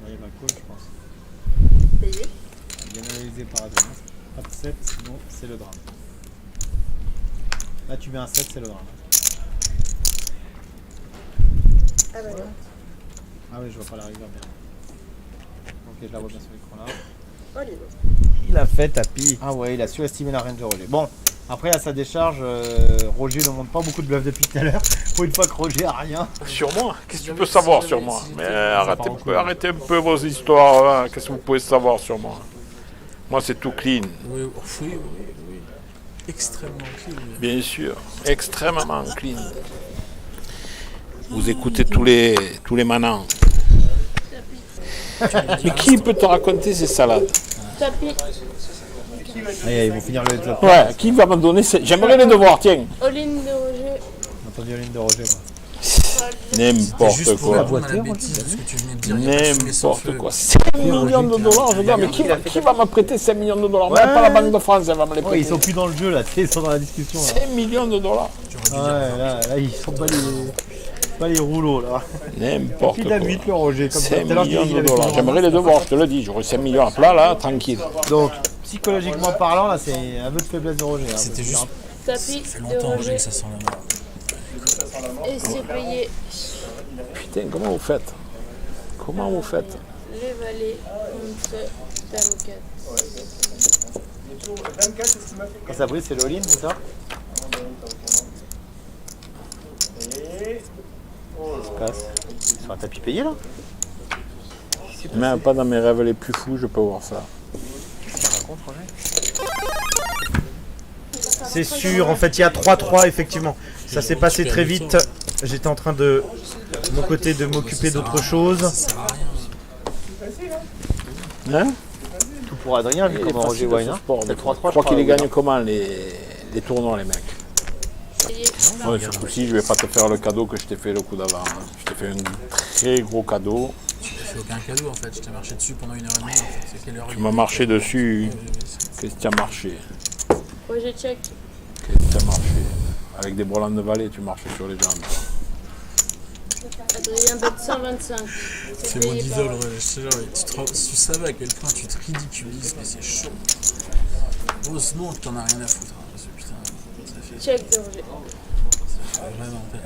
Il va call, je pense. Payé. Bien analysé par Adrien. Pas de 7, sinon c'est le drame. Là tu mets un 7, c'est le drame. Adrien. Ah oui, je vois pas la rivière bien. Ok, je la vois bien sur l'écran là. Olive. Il a fait tapis. Ah ouais, il a surestimé la range de Roger. Bon, Après, à sa décharge, Roger ne montre pas beaucoup de bluff depuis tout à l'heure. Pour une fois que Roger a rien. Sur moi? Qu'est-ce que tu peux savoir sur moi? Mais arrêtez un peu vos histoires. Hein. Qu'est-ce que vous pouvez savoir sur moi? Moi, c'est tout clean. Oui. Extrêmement clean. Bien sûr, extrêmement clean. Vous écoutez tous les manants. Mais qui peut te raconter ces salades? Tapis. Allez, ils vont finir le top. Ouais, qui va me donner ces... J'aimerais les devoir, tiens. All-in de Roger. On a entendu la ligne de Roger, moi. N'importe quoi. N'importe quoi. 5 millions de dollars, je veux dire, mais qui va me prêter 5 millions de dollars? Même pas la Banque de France, elle va me les prêter. Ils sont plus dans le jeu là, ils sont dans la discussion. Là. 5 millions de dollars. Ouais, là, ils sont pas les rouleaux là. N'importe quoi. Il a 8 le Roger, comme 5 millions de dollars. J'aimerais les devoir, je te le dis. J'aurais 5 millions à plat là, tranquille. Donc, psychologiquement parlant, là, c'est un peu de faiblesse de Roger. Hein, C'était juste. Tapis Ça fait de longtemps Roger Roger. que ça sent la mort. Et c'est payé. Putain, comment vous faites? Comment vous faites? Les valets contre Dame 4. Quand ça brise, c'est le all-in, c'est ça? Ça se casse. Sur un tapis payé là? Même pas dans mes rêves les plus fous, je peux voir ça. C'est sûr, en fait, il y a 3-3, effectivement. Ça s'est passé très vite. J'étais en train de mon côté de m'occuper d'autre chose. Hein? Tout pour Adrien, lui, comme Roger Wine. Hein. Je crois qu'il les gagne comment les tournois, les mecs? Ouais, ce coup-ci, je vais pas te faire le cadeau que je t'ai fait le coup d'avant. Hein. Je t'ai fait un très gros cadeau. Je t'ai fait aucun cadeau en fait, je t'ai marché dessus pendant 1h30 en fait. C'est quelle heure? Tu m'as marché dessus. Qu'est-ce qui a marché? Roger check. Qu'est-ce qui a marché? Avec des brelans de vallée, tu marches sur les jambes. Adrien bet 125. C'est Fais-moi payé 10 par dollars, tu savais à quel point tu te ridiculises, mais c'est chaud. Heureusement que t'en as rien à foutre. Hein, parce que, putain, ça fait check de Roger. vraiment peine.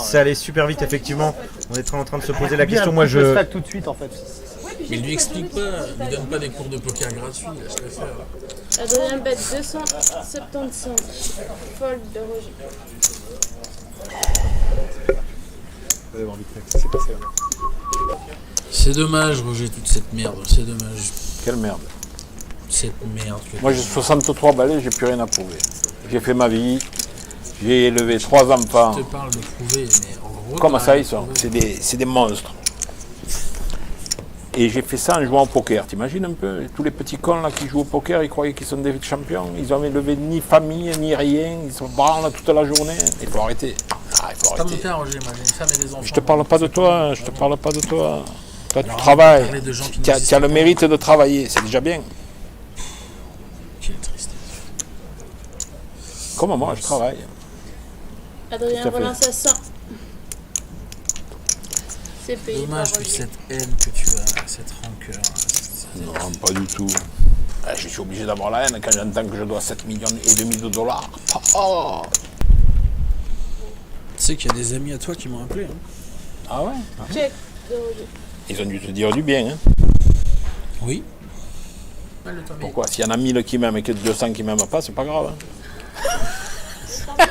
C'est allé super vite, effectivement. On est en train de se poser la question. Moi, Moi, je. stack tout de suite en fait. Mais lui explique pas, lui donne pas des cours de poker gratuits, laisse-le faire. Adrien bet 275. Fold de Roger. C'est dommage, Roger, toute cette merde, c'est dommage. Quelle merde. Cette merde. Moi, j'ai 63 balais, j'ai plus rien à prouver. J'ai fait ma vie. J'ai élevé 3 enfants. Je te parle de prouver, mais en gros. Comment ça, ils sont? C'est des monstres. Et j'ai fait ça en jouant au poker. T'imagines un peu? Tous les petits cons là qui jouent au poker, ils croyaient qu'ils sont des champions. Ils n'ont élevé ni famille, ni rien. Ils se branlent toute la journée. Il faut arrêter. Ah, il faut C'est pas mon arrêter. cas, Roger, moi j'ai une femme et des enfants. Je te parle pas de toi. Je te parle pas de toi. Toi, tu Alors, travailles. parler de gens qui Tu as n'existent le pas. mérite de travailler. C'est déjà bien. Quelle tristesse. Comme moi, je travaille. Adrien Tout à fait. relance à 100. C'est payé par Dommage toute Roger. cette haine que tu as, cette rancœur. Non, pas du tout. Ah, je suis obligé d'avoir la haine quand j'entends que je dois 7,5 millions de dollars. Oh. Tu sais qu'il y a des amis à toi qui m'ont appelé. Hein. Ah ouais? Check de Roger. Ils ont dû te dire du bien. Hein. Oui. Pourquoi? S'il y en a 1000 qui m'aiment et que 200 qui m'aiment pas, c'est pas grave. Hein.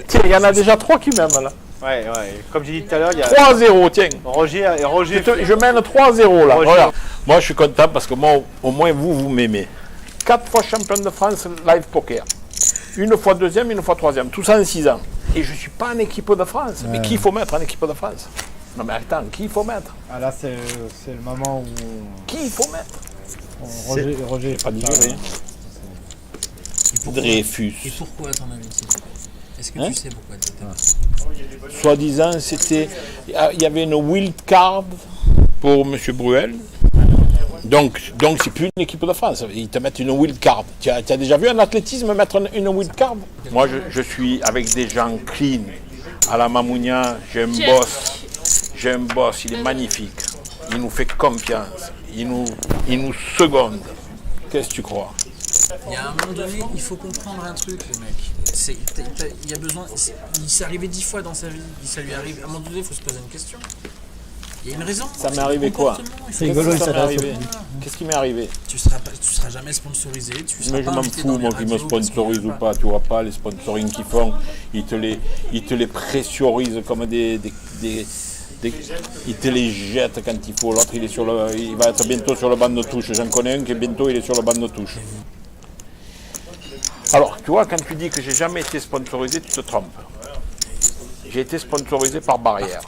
Tiens, il y en a déjà 3 qui m'aiment là. Ouais. Comme j'ai dit tout à l'heure, il y a 3-0, tiens. Roger. Je mène 3-0 là. Roger. Regarde. Moi, je suis content parce que moi, au moins, vous m'aimez. 4 fois champion de France live poker. Une fois deuxième, une fois troisième. Tout ça en 6 ans. Et je suis pas en équipe de France. Mais qui il faut mettre en équipe de France? Non mais attends, qui il faut mettre? Ah là, c'est le moment où Qui il faut mettre? Roger Pas digéré. Dreyfus. Et pourquoi, à ton avis? Est-ce que Hein? tu sais pourquoi c'était Soi-disant, c'était. Il y avait une wild card pour M. Bruel. Donc c'est plus une équipe de France. Ils te mettent une wild card. Tu as déjà vu un athlétisme mettre une wild card? Moi, je suis avec des gens clean. À la Mamounia, j'ai un boss. J'ai un boss, il est magnifique. Il nous fait confiance. Il nous seconde. Qu'est-ce que tu crois? Il y a un moment donné, il faut comprendre un truc, les mecs. Il y a besoin. Il s'est arrivé 10 fois dans sa vie. Ça lui arrive. À un moment donné, il faut se poser une question. Il y a une raison. Ça m'est arrivé quoi? C'est rigolo, Qu'est-ce qui ça m'est arrivé? Qu'est-ce qui m'est arrivé? Tu seras jamais sponsorisé. Tu seras Mais je pas m'en invité fous, dans les moi, qu'ils me radios parce sponsorisent que, ou pas, tu vois pas, les sponsorings qu'ils font, ils te les pressurisent comme ils te les jettent quand il faut. L'autre, il va être bientôt sur le banc de touche. J'en connais un qui bientôt il est sur le banc de touche. Alors, tu vois, quand tu dis que j'ai jamais été sponsorisé, tu te trompes. J'ai été sponsorisé par Barrière.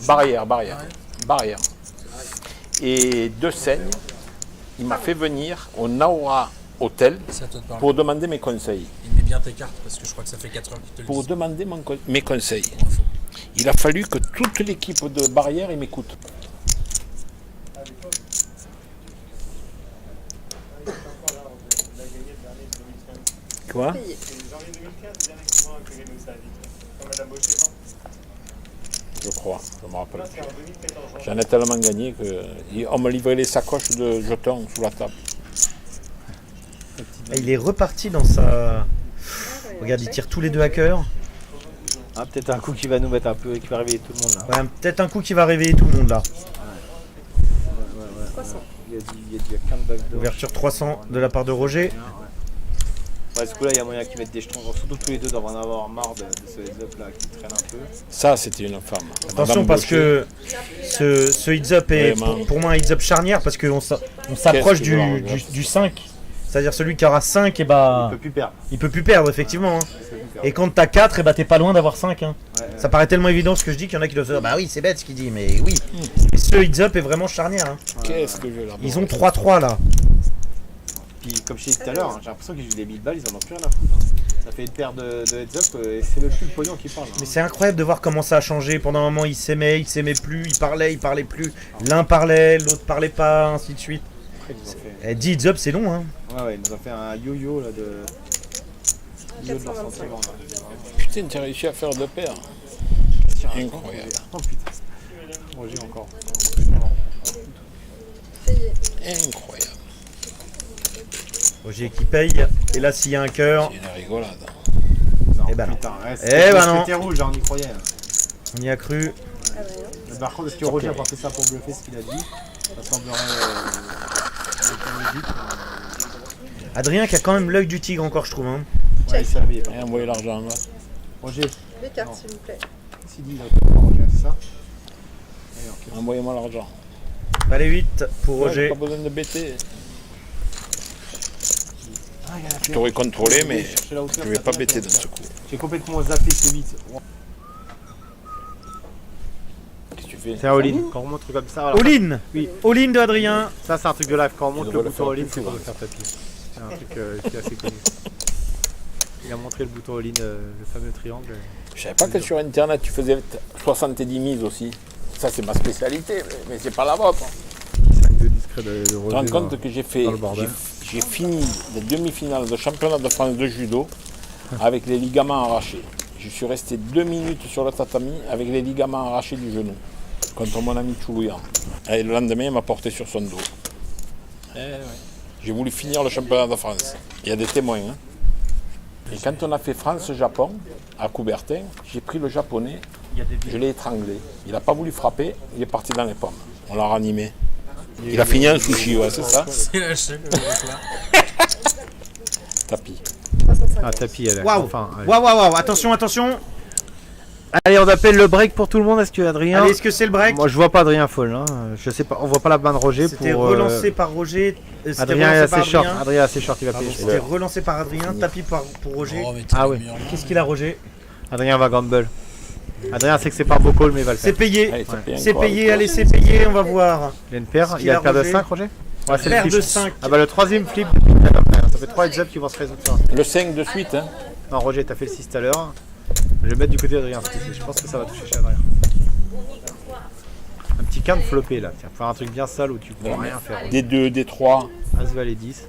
Barrière. Et De Seigne, il m'a fait venir au Naora Hotel pour demander mes conseils. Il met bien tes cartes parce que je crois que ça fait 4 heures qu'il te le Pour dit. demander mes conseils. Il a fallu que toute l'équipe de Barrière m'écoute. Quoi? Je crois, je me rappelle. J'en ai tellement gagné qu'on me livrait les sacoches de jetons sous la table. Il est reparti dans sa... Regarde, il tire tous les deux à cœur. Ah, peut-être un coup qui va nous mettre un peu, qui va réveiller tout le monde là. Ouais, peut-être un coup qui va réveiller tout le monde là. Il y a du 15 bucks d'or. Ouverture 300 de la part de Roger. Ouais, ce coup-là, il y a moyen qu'ils mettent des jetons. Surtout tous les deux doivent en avoir marre de ce heads-up là qui traîne un peu. Ça, c'était une femme. Attention, Madame parce Gaucher. que ce heads-up est Vraiment. pour moi un heads-up charnière parce qu'on s'approche Qu'est-ce que je regrette. du 5. C'est-à-dire celui qui aura 5, et bah, Il peut plus perdre. il peut plus perdre, effectivement. Hein. Il peut plus perdre. Et quand t'as 4, et bah t'es pas loin d'avoir 5. Hein. Ouais, Ça paraît tellement évident ce que je dis qu'il y en a qui doivent se dire bah oui, c'est bête ce qu'il dit, mais oui. Et ce heads-up est vraiment charnière. Hein. Qu'est-ce que je vais là Ils ont 3-3 là. Puis comme je t'ai dit tout à l'heure, hein, j'ai l'impression qu'ils jouent des 1000 balles, ils en ont plus rien à foutre. Hein. Ça fait une paire de heads-up et c'est même plus le pognon qui parle. Hein. Mais c'est incroyable de voir comment ça a changé. Pendant un moment, ils s'aimaient plus, ils parlaient plus. L'un parlait, l'autre parlait pas, ainsi de suite. Après, ils nous ont fait... 10 heads-up, c'est long. Hein. Ouais, ils nous ont fait un yo-yo là de... Yo-yo de leur 425. sentiment, là. Putain, t'as réussi à faire deux paires. Incroyable. Oh putain. Roger encore. Payé. Incroyable. Roger qui paye. Et là, s'il y a un cœur, C'est une rigolade. Non, Eh ben non. putain, ouais, Eh ben non. C'était rouge, hein, on y croyait. Hein. on y a cru. Mais par contre, est-ce que Roger a pas fait ça pour bluffer ce qu'il a dit? Ça semblerait logique. Adrien qui a quand même l'œil du tigre encore, je trouve. Hein. Ouais, il s'est réveillé. Et envoyer l'argent là. Roger, Les cartes, s'il vous plaît. s'il dit, il a pas Roger, c'est ça? Allez, ok. Envoyez-moi l'argent. Allez, 8 pour Ouais, j'ai Roger. pas besoin de bêter. Ah, il y a la Je t'aurais contrôlé, mais Chercher la hauteur, je vais ça pas fait bêter la dans ce coup. J'ai complètement zappé ce 8. Qu'est-ce que tu fais? C'est un all-in. Quand on montre comme ça, alors, All-in. Oui. All-in de Adrien. ça c'est un truc de live. Quand on monte Il le devrait le bouton faire all-in, plus c'est pour souvent. le faire tapis. C'est un truc qui est assez connu. Il a montré le bouton all-in, le fameux triangle. Je savais pas que sur internet tu faisais 70 mises aussi. Ça c'est ma spécialité, mais c'est pas la vôtre. 5 de discret de Tu te Roger. rends compte que j'ai fait. dans le bordel. J'ai fini les demi-finales de championnat de France de judo avec les ligaments arrachés. Je suis resté 2 minutes sur le tatami avec les ligaments arrachés du genou contre mon ami Toulouyan. Et le lendemain, il m'a porté sur son dos. Eh ouais. J'ai voulu finir le championnat de France. Il y a des témoins. Hein. Et quand on a fait France-Japon à Coubertin, j'ai pris le japonais, je l'ai étranglé. Il n'a pas voulu frapper, il est parti dans les pommes. On l'a ranimé. Il a fini en sushi, ouais, c'est ça. C'est lâché le mec là. Tapis. 350. Ah, tapis, elle. Waouh. Enfin, allez. Waouh. Attention, attention. Allez, on appelle le break pour tout le monde. Est-ce que Adrien. Allez, est-ce que c'est le break? Moi, je vois pas Adrien Fall. Hein. Je sais pas, on voit pas la main de Roger C'était pour. relancé par Roger. C'était Adrien est relancé par assez short. Adrien. Adrien est assez short, il va Pardon, payer. c'était relancé par Adrien, tapis pour Roger. Oh, mais t'es Ah le ouais. mur, là. Qu'est-ce qu'il a, Roger? Adrien va gamble. Adrien sait que c'est pas beau call, mais il va le C'est faire. payé. Allez, ça paye C'est encore, payé, quoi. allez, c'est payé, on va voir. Il a une paire. Est-ce Il a une qu'il a paire de Roger 5, Roger? Ouais, c'est le Paire flip. de 5. Ah bah le troisième flip depuis tout à l'heure. Ça fait 3 heads up qui vont se résoudre sur un. Le 5 de suite, hein. Non, Roger, t'as fait le 6 tout à l'heure. Je vais mettre du côté d'Adrien. Je pense que ça va toucher chez Adrien. Un petit quinte floppé là. Tiens, faire un truc bien sale où tu peux Voilà. rien faire. Des 2, des 3. As valet 10.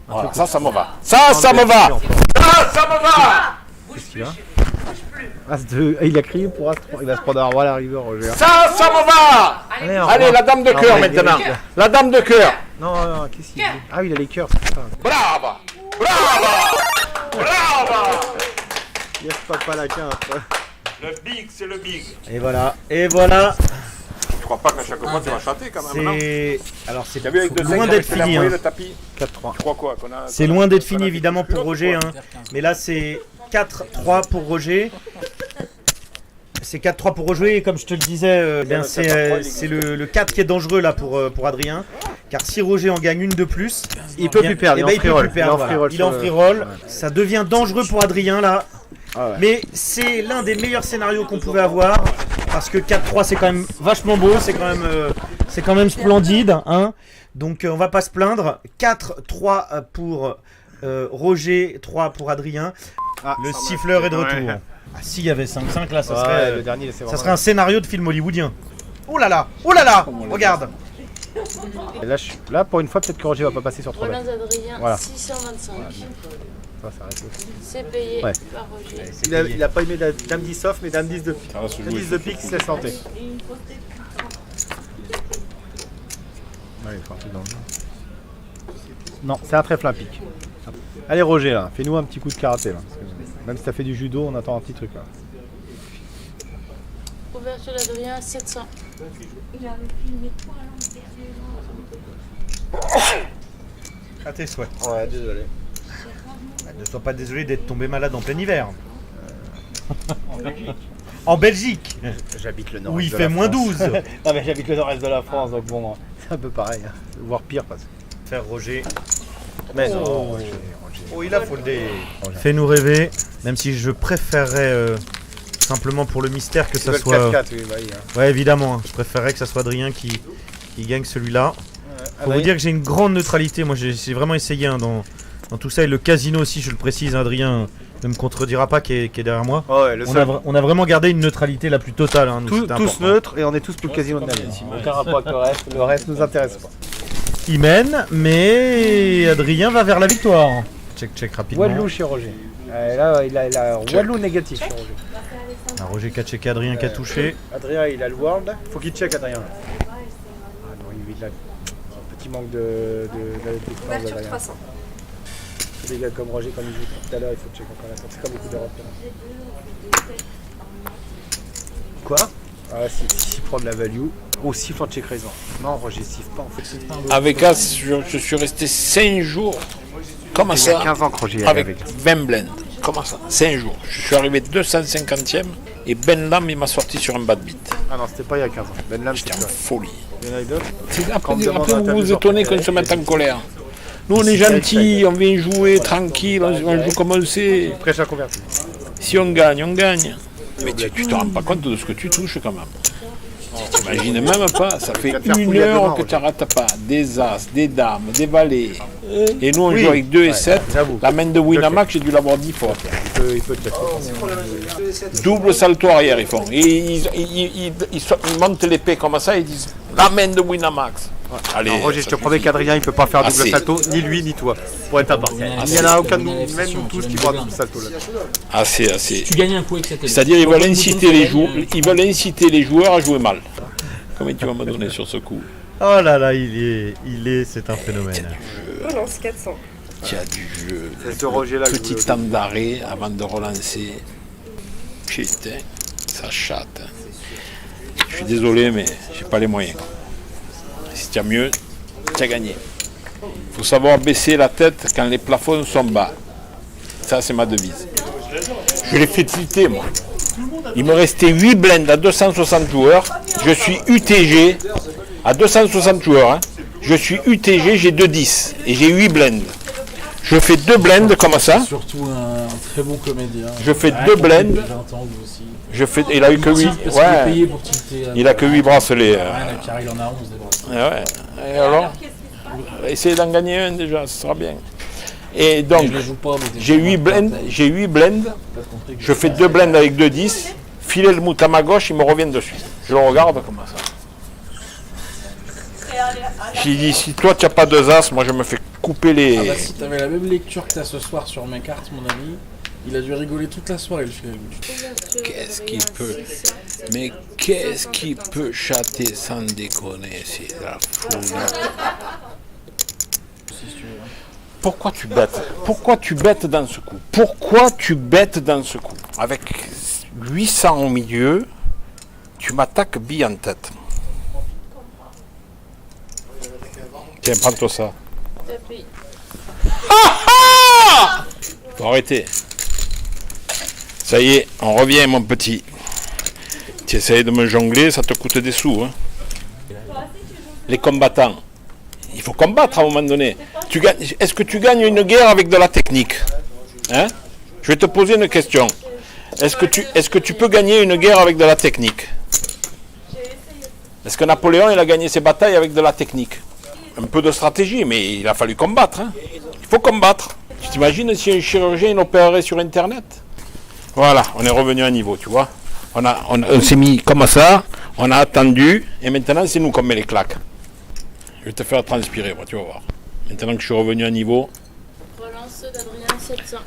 Voilà, ça me va. Ça me va. Ça me va. Qu'est-ce qu'il a? As 2. Il a crié pour As 3. Il va se prendre un roi à la river, Roger. Ça me va. Allez, un Allez, roi. la dame de Un cœur roi, maintenant. il est- La dame de cœur. Non, non, qu'est-ce qu'il dit? Ah oui, il a les cœurs, c'est ça. Brava. Brava. Brava. Yes, papa la quinte. Le big, c'est le big. Et voilà, et voilà. Je crois pas qu'à chaque fois tu vas chanter quand même, non? Alors c'est T'as vu avec 2 loin d'être fini. Hein. le tapis 4-3. Tu crois quoi qu'on a... C'est loin d'être fini évidemment pour Roger. Hein. Mais là c'est 4-3 pour Roger. C'est 4-3 pour Roger et comme je te le disais, c'est le 4 qui est dangereux là pour Adrien. Car si Roger en gagne une de plus, Il peut plus perdre, eh il ben, est en free roll. Il est en free roll. Ouais. Ça devient dangereux pour Adrien là. Ah ouais. Mais c'est l'un des meilleurs scénarios qu'on pouvait avoir. Parce que 4-3 c'est quand même vachement beau, c'est quand même splendide. Hein. Donc on va pas se plaindre. 4-3 pour Roger, 3 pour Adrien. Ah, le siffleur est de retour. Ouais. Ah, s'il y avait 5-5 là, ça Ouais, serait, le dernier, c'est ça vraiment- serait un scénario de film hollywoodien. Oh là là, regarde. Et là, pour une fois, peut-être que Roger va pas passer sur 3 Roland bêtes. Adrien, Voilà. 625. Ça arrête aussi. C'est payé Ouais. par Roger. Il a pas aimé Dame 10 off, mais Dame 10 de pique. Ça va se Dame jouer 10 de sur pique, ce c'est coup. santé. Ouais, il faut un truc dans le genre. Non, c'est un trèfle à pique. Allez Roger, là, fais-nous un petit coup de karaté. Là, parce que même si t'as fait du judo, on attend un petit truc là. Ouverture d'Adrien, 700. À tes souhaits. Ouais, désolé. Ne sois pas désolé d'être tombé malade en plein hiver. En Belgique, J'habite le nord. où il fait moins 12. Non, mais j'habite le nord-est de la France, donc bon, c'est un peu pareil. Hein. Voire pire, parce que. Faire Roger. Mais non, Oh. Roger. Oh, il a foldé. Fais-nous rêver, même si je préférerais simplement pour le mystère que ça soit. 4-4, oui, bah oui. Hein. Ouais, évidemment, hein. Je préférerais que ça soit Adrien qui gagne celui-là. Faut vous dire que j'ai une grande neutralité. Moi, j'ai vraiment essayé hein, dans tout ça. Et le casino aussi, je le précise, hein, Adrien ne me contredira pas qui est derrière moi. Oh, ouais, le seul. On a vraiment gardé une neutralité la plus totale. Hein, nous, Tous c'était important. neutres et on est tous pour le casino de Nabil. Aucun rapport avec le reste. Le reste nous intéresse pas. Il mène, mais Adrien va vers la victoire. Check rapidement. Walou chez Roger. Là, il a Walou négatif chez Roger. Ah, Roger qui a checké, Adrien qui a touché. Adrien, il a le World. Faut qu'il check, Adrien. Ah non, il a un petit manque d'expérience Ouverture d'Adrien. 300. Des gars comme Roger, comme il joue tout à l'heure, il faut check encore la sorte. C'est comme beaucoup d'Europe. Quoi? Ah, s'il prend de la value, ou siffle en check raison. Non, Roger siffle pas en fait. Avec As, je suis resté 5 jours. Comment Il y a ça? 15 ans que Roger est Avec 20 blends. Comment ça? 5 jours. Je suis arrivé 250e et Ben Lam il m'a sorti sur un bad beat. Ah non, c'était pas il y a 15 ans. Ben Lam, J'étais c'était en quoi? folie. Il y en a d'autres? Après, on me demande après, un vous tas de vous jours étonnez préférés, qu'on se mette en c'est- colère. Nous on est gentils, on vient jouer tranquille, on joue comme on sait. Prêche à convertir. Si on gagne, on gagne. Mais tu te rends pas compte de ce que tu touches quand même. Tu t'imagines même pas, ça fait vas te faire 1 fouiller à heure demain, que Roger. tu n'arrêtes pas. Des As, des Dames, des Valets. Et nous on Oui. joue avec 2 et Ouais, 7. j'avoue. La main de Winamax, j'ai dû l'avoir 10 fois. Il peut check. Double salto arrière ils font. Et ils montent l'épée comme ça et ils disent la main de Winamax. Allez, Non, Roger, je ça te promets suffit. qu'Adrien il peut pas faire double Assez. salto, ni lui ni toi, pour être impartial. Il n'y en a aucun de nous, même nous tous, qui fera double salto là. Assez. Tu gagnes un coup avec cette C'est-à-dire ils veulent inciter les joueurs à jouer mal. Combien tu vas me donner sur ce coup? Oh là là, c'est un phénomène. Relance 400. Il y a du jeu. C'est ce Roger là que Petit temps d'arrêt avant de relancer. Putain, ça chatte. Je suis désolé, mais j'ai pas les moyens. Si tu as mieux, tu as gagné. Il faut savoir baisser la tête quand les plafonds sont bas. Ça, c'est ma devise. Je l'ai fait tilter, moi. Il me restait 8 blends à 260 joueurs. Je suis UTG à 260 joueurs. Hein. Je suis UTG, j'ai 2-10 et j'ai 8 blends. Je fais 2 blends comme ça. Surtout un très bon comédien. Je fais 2 blends. 20 ans vous aussi. Il a eu que 8. Parce qu'il est Ouais. payé pour tilter. Il a que 8 bracelets. Pierre, il en a 11 des bracelets. Ouais. Et alors essayez d'en gagner un déjà, ce sera bien. Et donc, Je les joue pas, mais j'ai 8 blends, je fais 2 blends avec 2-10, filer le mout à ma gauche, il me revient dessus. Je le regarde comme ça. J'ai dit, si toi tu n'as pas 2 as, moi je me fais couper les... Ah bah si t'avais la même lecture que t'as ce soir sur mes cartes, mon ami, il a dû rigoler toute la soirée le film. Qu'est-ce qu'il peut... Mais qu'est-ce qu'il peut chatter sans déconner, c'est la folie. Pourquoi tu bêtes? Pourquoi tu bêtes dans ce coup? Pourquoi tu bêtes dans ce coup? Avec 800 au milieu, tu m'attaques bille en tête. Tiens, prends-toi ça. Tapis. Faut arrêter. Ça y est, on revient mon petit. Tu essayes de me jongler, ça te coûte des sous. Hein. Les combattants. Il faut combattre à un moment donné. Est-ce que tu gagnes une guerre avec de la technique? Hein? Je vais te poser une question. Est-ce que tu peux gagner une guerre avec de la technique? Est-ce que Napoléon il a gagné ses batailles avec de la technique? Un peu de stratégie, mais il a fallu combattre. Hein. Il faut combattre. Tu t'imagines si un chirurgien il opérerait sur Internet? Voilà, on est revenu à niveau, tu vois. On s'est mis comme ça, on a attendu, et maintenant c'est nous qu'on met les claques. Je vais te faire transpirer, moi, tu vas voir. Maintenant que je suis revenu à niveau. Relance d'Adrien 700.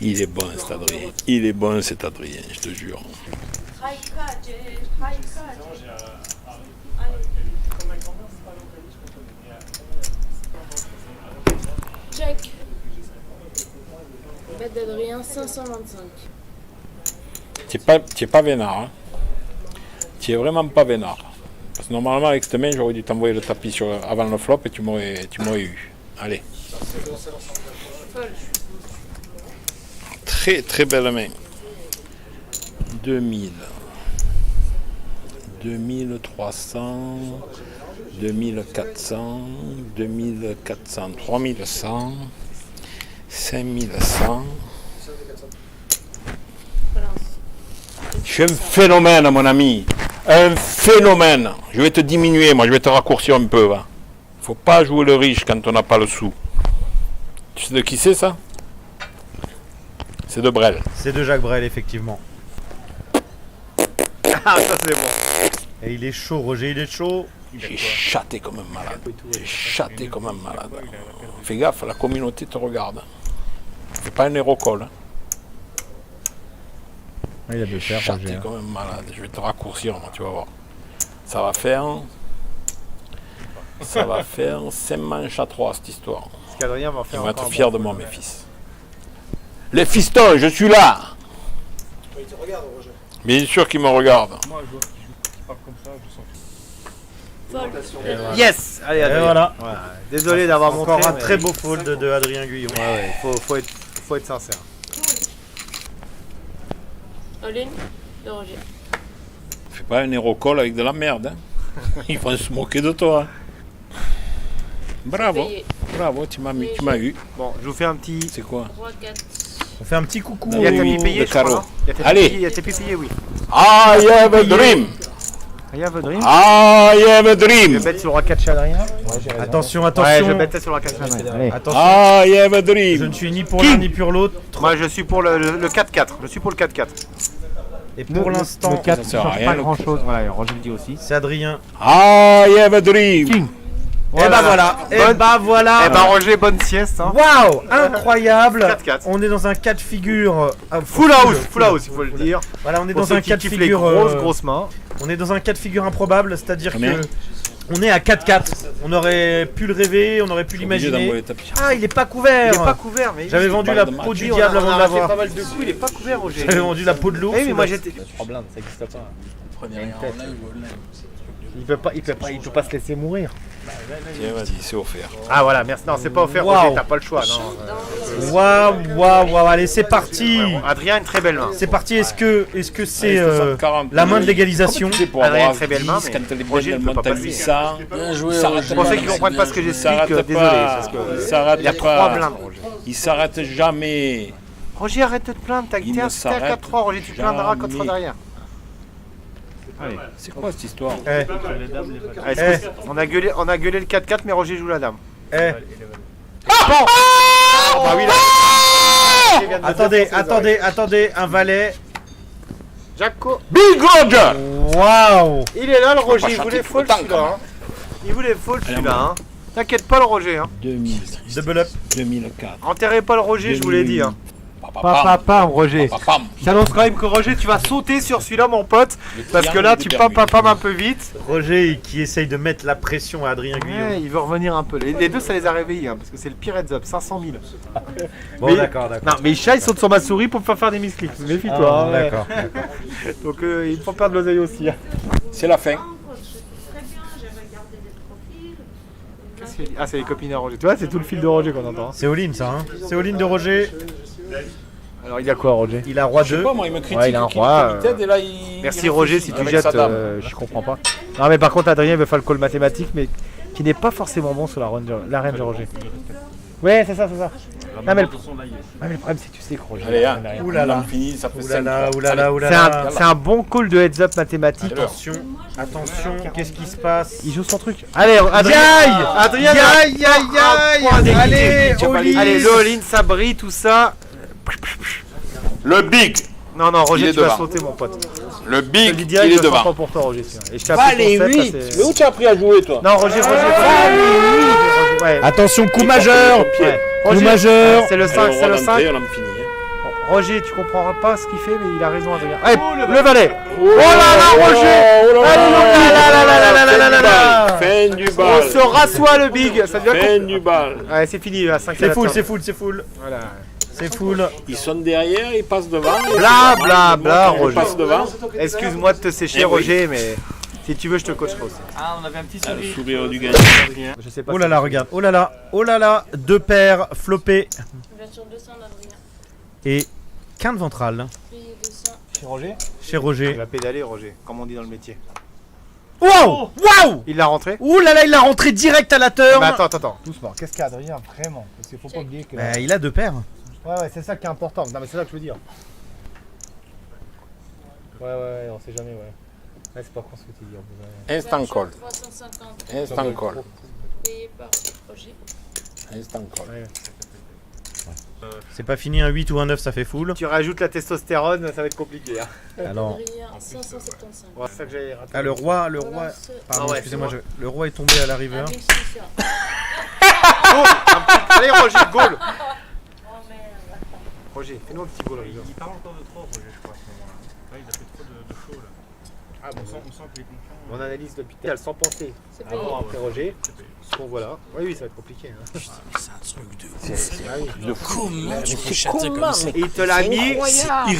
Il est bon cet Adrien. Il est bon cet Adrien, je te jure. Check. Bet d'Adrien 525. Tu es pas vénard. Hein. Tu es vraiment pas vénard. Parce que normalement, avec cette main, j'aurais dû t'envoyer le tapis avant le flop et tu m'aurais eu. Allez. Très très belle main. 2000. 2300. 2400. 2400. 3100. 5100. Je suis un phénomène, mon ami. Un phénomène. Je vais te diminuer, moi. Je vais te raccourcir un peu. Va. Faut pas jouer le riche quand on n'a pas le sou. Tu sais de qui c'est, ça? C'est de Brel. C'est de Jacques Brel, effectivement. Ah, ça c'est bon. Et il est chaud, Roger, il est chaud. J'ai chaté comme un malade. J'ai chaté comme un malade. Fais gaffe, la communauté te regarde. Fais pas un hérocole. Hein. Il a de faire, Chaté Roger. comme un malade. Je vais te raccourcir, moi, tu vas voir. Ça va faire 5 manches à 3 cette histoire. Qu'Adrien va Ils faire vont être encore fiers bon. de moi, mes fils. Les fistons, je suis là. Il te regarde, Roger. Bien sûr qu'ils me regardent. Moi, je vois qu'il parle comme ça, je sens. Fold. Yes. Allez, Adrien. Et voilà. Désolé d'avoir montré. Encore un mais- très beau fold de Adrien Guyon. Ouais, faut être sincère. All-in de Roger. Fais pas un hérocole avec de la merde. Hein. Ils vont se moquer de toi. Bravo. Payé. Bravo, tu m'as eu. Bon, je vous fais un petit. C'est quoi? Roi 4. On fait un petit coucou. Il y a tapis payé, de je crois, carreau. non Il y a tapis Allez. payé, il y a tapis payé, oui. I have a dream. I have a dream. I have a Je dream. bête sur le roi 4 chez Adrien. Attention, Ouais, attention. je bête sur le roi 4 chez Adrien. Allez. Attention. I have a Je dream. ne suis ni pour l'un ni pour l'autre. Moi, je suis pour le 4-4. Je suis pour le 4-4. Et pour l'instant, Ça sert à rien. chose. Voilà, Roger le dit aussi. c'est Adrien. I have a dream. Et bah voilà. Et bah voilà. Eh ben, Roger, bonne sieste. Hein. Waouh, incroyable. 4-4. On est dans un cas de figure. Full house, il faut le dire. Voilà, on est Pour dans ceux un qui cas de kiffent les figure. grosses mains. On est dans un cas de figure improbable, c'est-à-dire Combien que on est à 4-4. On aurait pu le rêver, on aurait pu l'imaginer. Le tapis. Ah, il est pas couvert. Il est pas couvert, mais. J'avais vendu parle la de peau match. du diable avant de pas l'avoir. mal de coups, il est pas couvert, Roger. J'avais vendu la peau de l'ours. Oui, mais moi j'étais. Il peut pas se laisser mourir. Tiens, vas-y, c'est offert. Ah voilà, merci. Non, c'est pas offert, Waouh. Roger, t'as pas le choix. Non. Waouh, allez, c'est parti. Adrien, une très belle main. C'est parti. Est-ce que c'est Allez, 60-40. la main de l'égalisation? Comment tu fais pour Adrien, avoir très belle 10 main, mais quand les Roger, belles il peut pas montent à passer. 800. Bien joué, Il s'arrête Roger. Pour ceux qui comprennent pas ce que Il j'explique, s'arrête désolé. pas. Parce que Il s'arrête il y a pas. 3 blindes, Roger. Il s'arrête jamais. Roger, arrête de te plaindre. T'as Il t'es ne à s'arrête 4-3, Roger, tu te plaindras quand tu seras jamais. derrière. C'est quoi cette histoire? Eh, Allez, on a gueulé le 4-4, mais Roger joue la dame. eh. Bon. Bah oui, là. Attendez, un valet. Jaco. Big Roger. Waouh. Il est là, le Roger. pas Il voulait chanter fold autant, celui-là. quand Hein. Il voulait fold Allez, celui-là. Hein. T'inquiète pas, le Roger. Hein. 2000. Double up. 2004. Enterrez pas le Roger, je vous l'ai dit. Hein. Pam, Roger. Pam. J'annonce quand même que Roger, tu vas sauter sur celui-là, mon pote. Parce que là, tu pam un peu vite. Roger qui essaye de mettre la pression à Adrien Guyot. Ouais, il veut revenir un peu. Les deux, ça les a réveillés, hein, parce que c'est le pire heads up, 500 000. Bon, Mais- d'accord. Non, mais Isha, il saute sur ma souris pour me faire des misclics. Méfie-toi. Ah, hein, ouais. d'accord. Donc, il faut perdre l'oseille aussi. Hein. C'est la fin. Qu'est-ce qu'il dit ? Ah, c'est les copines à Roger. Tu vois, c'est tout le fil de Roger qu'on entend. C'est all-in ça. Hein. C'est all-in de Roger. Alors, il a quoi, Roger ? Il a roi Je sais 2. pas, moi, il me critique. Ouais, il a un qu'il roi, est tête, et là, il Merci il Roger, réfléchit si tu avec jettes, sa dame. je comprends pas. Non, mais par contre, Adrien, il veut faire le call mathématique, mais qui n'est pas forcément bon sur la range de Roger. Ouais, c'est ça. Non, mais le problème, c'est que tu sais que Roger. Allez, hein. derrière. Oulala. On finit, ça fait 5. Oulala, oulala, C'est oulala. un bon call de heads up mathématique. Attention, attention, qu'est-ce qui se passe? Il joue son truc. Allez, Adrien. Aïe Adrien, Aïe, aïe, aïe. Allez, all-in. Allez, le all-in, ça brille, tout ça. Le big. Non, Il Roger, est tu vas devant. sauter, mon pote. Le Je te big, le dis direct, il est je le sens devant. pas pour toi, Roger. Et je t'ai Pas appris les ton set, 8. ça, c'est- Mais où tu as appris à jouer, toi? Non, Roger. Ouais. Attention, coup majeur. Ouais. Coup Roger, majeur. c'est le 5, c'est le 5. On a fini. hein. Roger, tu comprends pas ce qu'il fait, mais il a raison, Adrien. Allez, le valet. Oh là là, Roger. Oh Allez, là. Fin du On bal. se rassoit le big. Ça devient Fin du bal. Ouais, c'est fini, à 5 C'est full. Voilà. C'est full. Ils sont derrière, ils passent devant. Bla, Ils Roger. passent devant. Excuse-moi de te sécher, Eh oui. Roger, mais si tu veux, je te coacherai aussi. Le sourire du gagnant. Je sais pas. Oh là là, regarde. Oh là là. Deux paires flopées Ouverture 200 d'Adrien. et quinte ventrale Payé 200. Chez Roger. chez Il Roger. va pédaler, Roger, comme on dit dans le métier. Waouh. Il l'a rentré. Ouh là là, il l'a rentré direct à la turn. Mais attends, doucement. Qu'est-ce qu'a Adrien vraiment? Parce qu'il faut pas oublier que. Bah, il a deux paires. Ouais, c'est ça qui est important. Non, mais c'est ça que je veux dire. Ouais, on sait jamais, ouais. Ouais, c'est pas con ce que tu dis. Ouais. Instant call. 350. Instant call. Payé par Roger. Instant call. Ouais. C'est pas fini, un 8 ou un 9, ça fait full. Tu rajoutes la testostérone, ça va être compliqué. Hein. Alors, Adrien 575. Ouais, c'est ça que j'avais raté. ah, le roi. Balance Pardon, Ah ouais, excusez-moi, c'est le roi est tombé à la river. 1600. Allez, Roger, goal. Oh merde. Roger, fais-nous un petit goal. Roger. Il parle encore de trop, Roger, je crois, à ce moment-là. Là, il a fait trop de chaud, là. Ah, bon, On sent qu'il est confiant. mon analyse depuis tout à l'heure, sans penser. C'est payé. Avant, après Roger, ce qu'on voit là. Oui, ça va être compliqué. Hein. C'est un truc de Ah oui. Comment tu peux chatter comme ça? Et il te l'a mis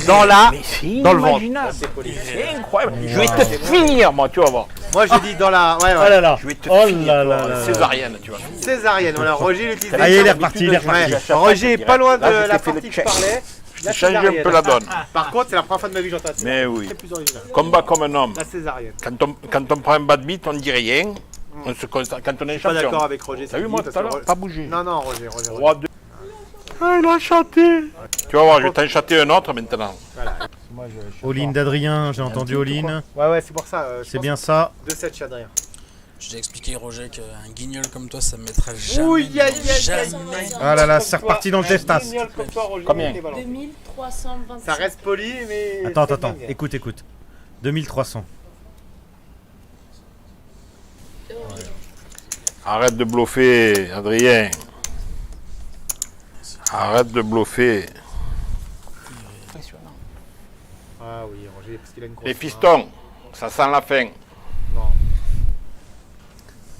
dans dans le ventre. C'est poli. C'est incroyable. Je vais te finir, moi, tu vas voir. Moi, j'ai dit dans la. Ouais, Oh là là. Je vais te Oh finir. là là toi, là. Césarienne, tu vois. Césarienne. Voilà, Roger l'utilise. Ah, il est reparti, il est reparti. Ouais. Roger est pas loin de Là, je t'ai la fait le partie que je check. parlais. Je t'ai changé un peu la donne. Par contre, c'est la première fois de ma vie que j'entends ça. Mais oui. C'est plus original. Combat comme un homme. La césarienne. Quand on prend un bad beat, on dit rien. On se concentre. Quand on est Je suis pas d'accord champion. avec Roger. T'as vu, moi, tout à l'heure, pas bougé. Non, Roger. Roi 2. Ah, il a chanté. Tu vas voir, je vais t'en chanter un autre maintenant. Moi, je All-in d'Adrien, j'ai entendu all-in. Ouais, c'est pour ça. C'est bien ça. 2-7 chez Adrien. Je t'ai expliqué, Roger, qu'un guignol comme toi, ça me mettra jamais. Ouh, jamais. Ah là là, c'est reparti dans le testas. Combien? 2325. Ça reste poli, mais. Attends, écoute. 2300. Arrête de bluffer, Adrien. Arrête de bluffer. Ah oui, Roger, parce qu'il a une grosse. Les pistons, ça sent la fin. Non.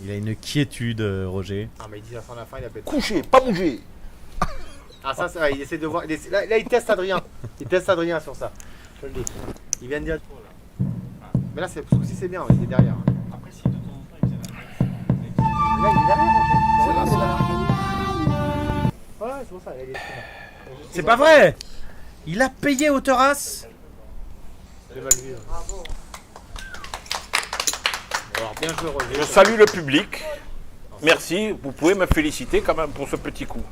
Il a une quiétude, Roger. Ah, mais il dit à la fin, il a pété. Couché, pas bouger. Ah, ça, ouais, il essaie de voir. Là, il teste Adrien. Il teste Adrien sur ça. Je le dis. Il vient de dire. Mais là, c'est si c'est bien, il est derrière. Après, si de temps en temps, il faisait la Là, il est derrière, Roger. Ouais, c'est pour ça. Il est... C'est pas vrai. Il a payé hauteur as. J'ai mal vu. Bravo. Alors, bien joué, Roger. Je salue le public. Merci, vous pouvez me féliciter quand même pour ce petit coup.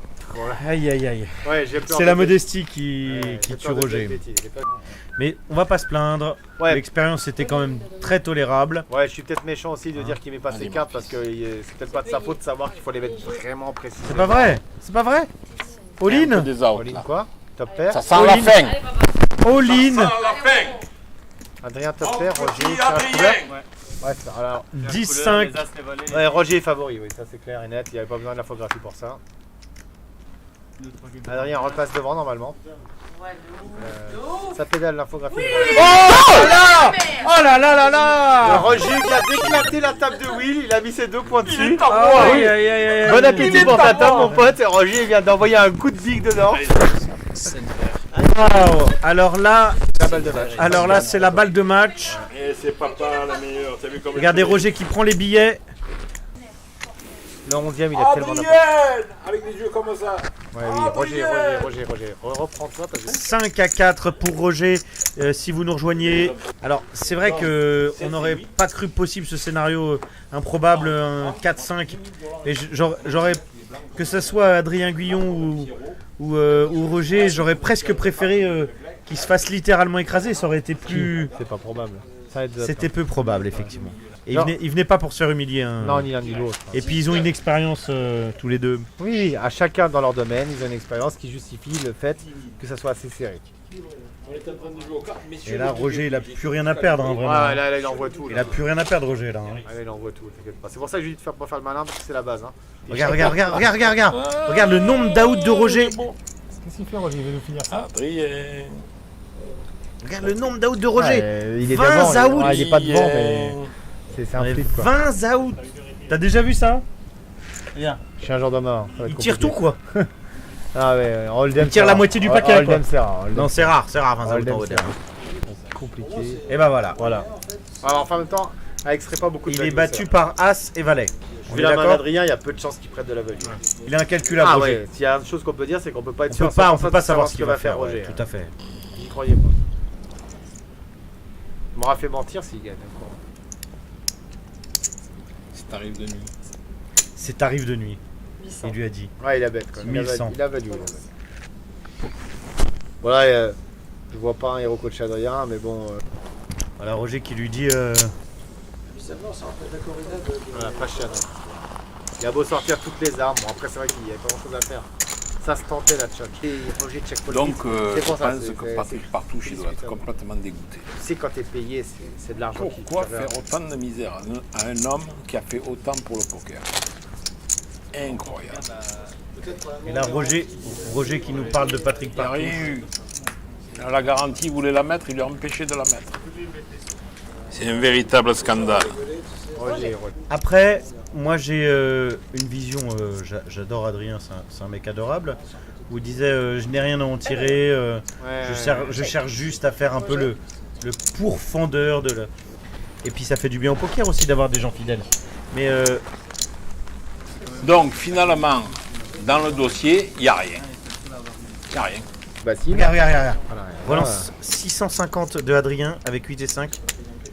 Aïe. Ouais, j'ai peur C'est de la bêtises. modestie qui Ouais, j'ai tue peur de Roger. bêtises, j'ai peur- Mais on va pas se plaindre. Ouais. L'expérience était quand même très tolérable. Ouais, je suis peut-être méchant aussi de dire qu'il met pas ses cartes parce que c'est peut-être pas de sa faute de savoir qu'il faut les mettre vraiment précisément. C'est pas vrai. All-in. Des outs, All-in là. quoi? Top pair. Ça sent la All-in. fin. All-in. Adrien top pair, Roger tire la couleur. Ouais, c'est ça. Alors, 10-5. ouais, Roger est favori, oui, ça c'est clair et net. Il n'y avait pas besoin de l'infographie pour ça. Adrien repasse devant normalement. Ça pédale l'infographie. Oh là là là là. Roger vient d'éclater la table de Will, il a mis ses 2 points dessus. Aïe, aïe, aïe, aïe, Bon aïe. appétit pour ta table mon pote. Roger vient d'envoyer un coup de big dedans. Waouh. Alors là, La balle de match. c'est la balle de match. Et c'est papa la meilleure. T'as vu comme Regardez Roger qui prend les billets. Le 11ème il a tellement d'importance. avec des yeux comme ça. Ouais, oui, Roger. Reprends-toi parce que 5-4 pour Roger, si vous nous rejoignez. Alors, c'est vrai que on n'aurait pas cru possible ce scénario improbable, un 4-5. Et j'aurais, que ce soit Adrien Guyon ou Roger, j'aurais presque préféré qu'il se fasse littéralement écraser. Ça aurait été plus. c'est pas probable. Ça aide. C'était peu probable, effectivement. Et Non. il venait pas pour se faire humilier. Hein. Non, ni l'un ni l'autre. Et puis ils ont une expérience tous les deux. Oui, à chacun dans leur domaine, ils ont une expérience qui justifie le fait que ça soit assez serré. Et là, Roger, il a plus rien à perdre, hein, vraiment. Ah, là, il envoie tout. Il a plus rien à perdre, Roger, là. Hein. Ah, là, il envoie tout, t'inquiète pas. C'est pour ça que je lui dis de pas faire le malin parce que c'est la base. Hein. Regarde. Regarde le nombre d'outs de Roger. Qu'est-ce qu'il fait, Roger? Il veut nous finir ça? Adrien. Regarde le nombre d'outs de Roger. Il est 20 devant. outs. Il est pas devant, mais c'est un flip quoi. 20 outs. T'as déjà vu ça? Je suis un genre d'homme. Hein. Il tire tout, quoi. Ah ouais, Hold'em. Il tire la moitié du paquet, quoi. Hold'em, c'est rare. Non, c'est rare, 20 Hold'em, outs. c'est rare. C'est compliqué. Et bah voilà. Alors, en même temps, avec serait pas beaucoup de Il est value, battu ça. par As et Valet. On Vu est la main d'accord? d'Adrien, il y a peu de chances qu'il prenne de la value. Il est incalculable, Ah Roger. ouais, s'il y a une chose qu'on peut dire, c'est qu'on peut pas être On sûr peut pas, à 100% de savoir ce qu'il va faire, Roger. ouais, tout à fait. J'y croyais pas. Il m'aura fait mentir s'il gagne encore. C'est tarif de nuit. C'est tarif de nuit. Il lui a dit. Ouais, il a bête quand même. 1100. Il a value. Voilà, je vois pas un héros coach Adrien, mais bon. Voilà, Roger qui lui dit. Voilà, pas cher. Il a beau sortir toutes les armes, bon après c'est vrai qu'il n'y avait pas grand chose à faire. Ça se tentait la tchatch. Et Roger check police. Donc, C'est je pour ça, pense c'est- que c'est- Patrick Partouche, il doit être discutable. complètement dégoûté. Tu sais, quand t'es payé, c'est de l'argent qui Pourquoi t'avait- faire autant de misère à un homme qui a fait autant pour le poker? Incroyable. Et là, Roger qui nous parle de Patrick Il n'a Partouche. rien eu. La garantie, il voulait la mettre, il lui a empêché de la mettre. C'est un véritable scandale. Roger. Après, moi j'ai une vision, j'adore Adrien, c'est un mec adorable, où il disait je n'ai rien à en tirer, je cherche juste à faire un peu le pourfendeur de la... Et puis ça fait du bien au poker aussi d'avoir des gens fidèles. Mais Donc, finalement, dans le dossier, il n'y a rien. Il n'y a rien. Bah si. regarde. Voilà, Relance 650 de Adrien avec 8 et 5.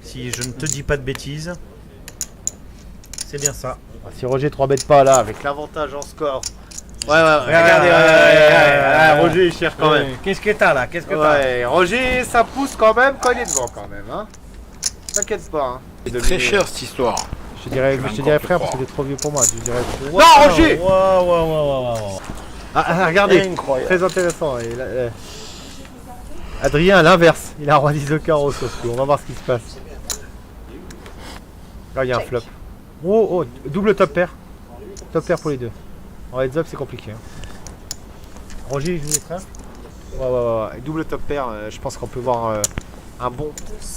Si je ne te dis pas de bêtises. C'est bien ça. Si Roger 3 bête pas là, avec l'avantage en score. Ouais, Regardez, Roger il cherche quand même. Qu'est-ce que t'as là? Qu'est-ce que t'as? Ouais, Roger ça pousse quand même quand il est devant quand même. Hein. T'inquiète pas. Hein. C'est très cher cette histoire. Je te dirais encore frère te parce que t'es trop vieux pour moi. Je dirais. Wow, Non Roger. wow. Regardez, Incroyable. très intéressant. Et là, Adrien à l'inverse, il a roi 10 de carreau sauf que. On va voir ce qui se passe. Là il y a un flop. Oh, double top pair. Top pair pour les deux. En heads up c'est compliqué. Hein. Roger, je vous frère. Ouais. Double top pair, je pense qu'on peut voir un bon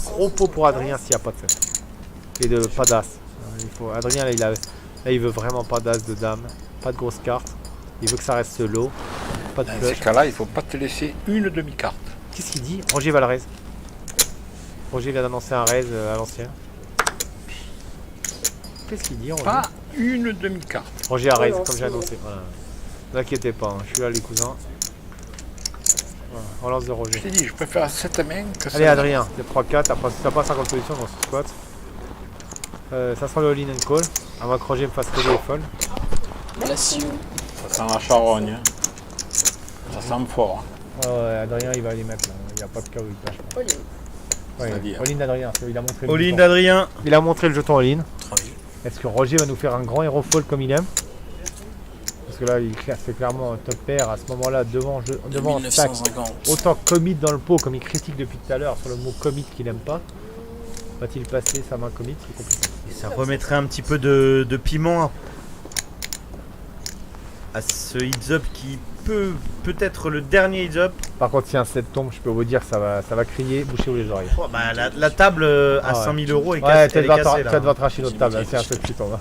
gros pot pour Adrien s'il n'y a pas de fait. Et de pas d'as. Adrien là il veut vraiment pas d'as de dame, pas de grosse carte. Il veut que ça reste low, pas de Dans ces flush. cas-là, il ne faut pas te laisser une demi-carte. Qu'est-ce qu'il dit? Roger va le raise. Roger vient d'annoncer un raise à l'ancienne. Qu'est-ce qu'il dit Roger? Pas une demi-carte. Roger a raise comme j'ai annoncé. Voilà. Ne t'inquiétez pas, hein, je suis là les cousins. Voilà, relance de Je Roger. t'ai dit, je préfère cette main que Allez Adrien, t'es 3-4, t'as pas 50 positions dans ce spot. Ça sera le all-in and call. À moins que Roger me fasse coller et folle. Ça sent la charogne. Hein. Ça sent fort. Hein. Ouais, Adrien il va les mettre là. Il n'y a pas de cas où il cache. Ouais, C'est-à-dire all-in d'Adrien, il a montré le All-in jeton. d'Adrien. Il a montré le jeton all-in. Est-ce que Roger va nous faire un grand hero fold comme il aime? Parce que là, c'est clairement un top pair à ce moment-là devant stack. 1950. Autant commit dans le pot comme il critique depuis tout à l'heure sur le mot commit qu'il aime pas. Va-t-il passer sa main commit? C'est compliqué. Et ça remettrait un petit peu de piment. à ce heads-up qui peut être le dernier heads-up. Par contre, si un 7 tombe, je peux vous dire, ça va crier, bouchez-vous les oreilles. Oh, bah, la table à 5000 euros est ouais, cassée. tu vas devoir tracher notre table, c'est un 7 qui tombe.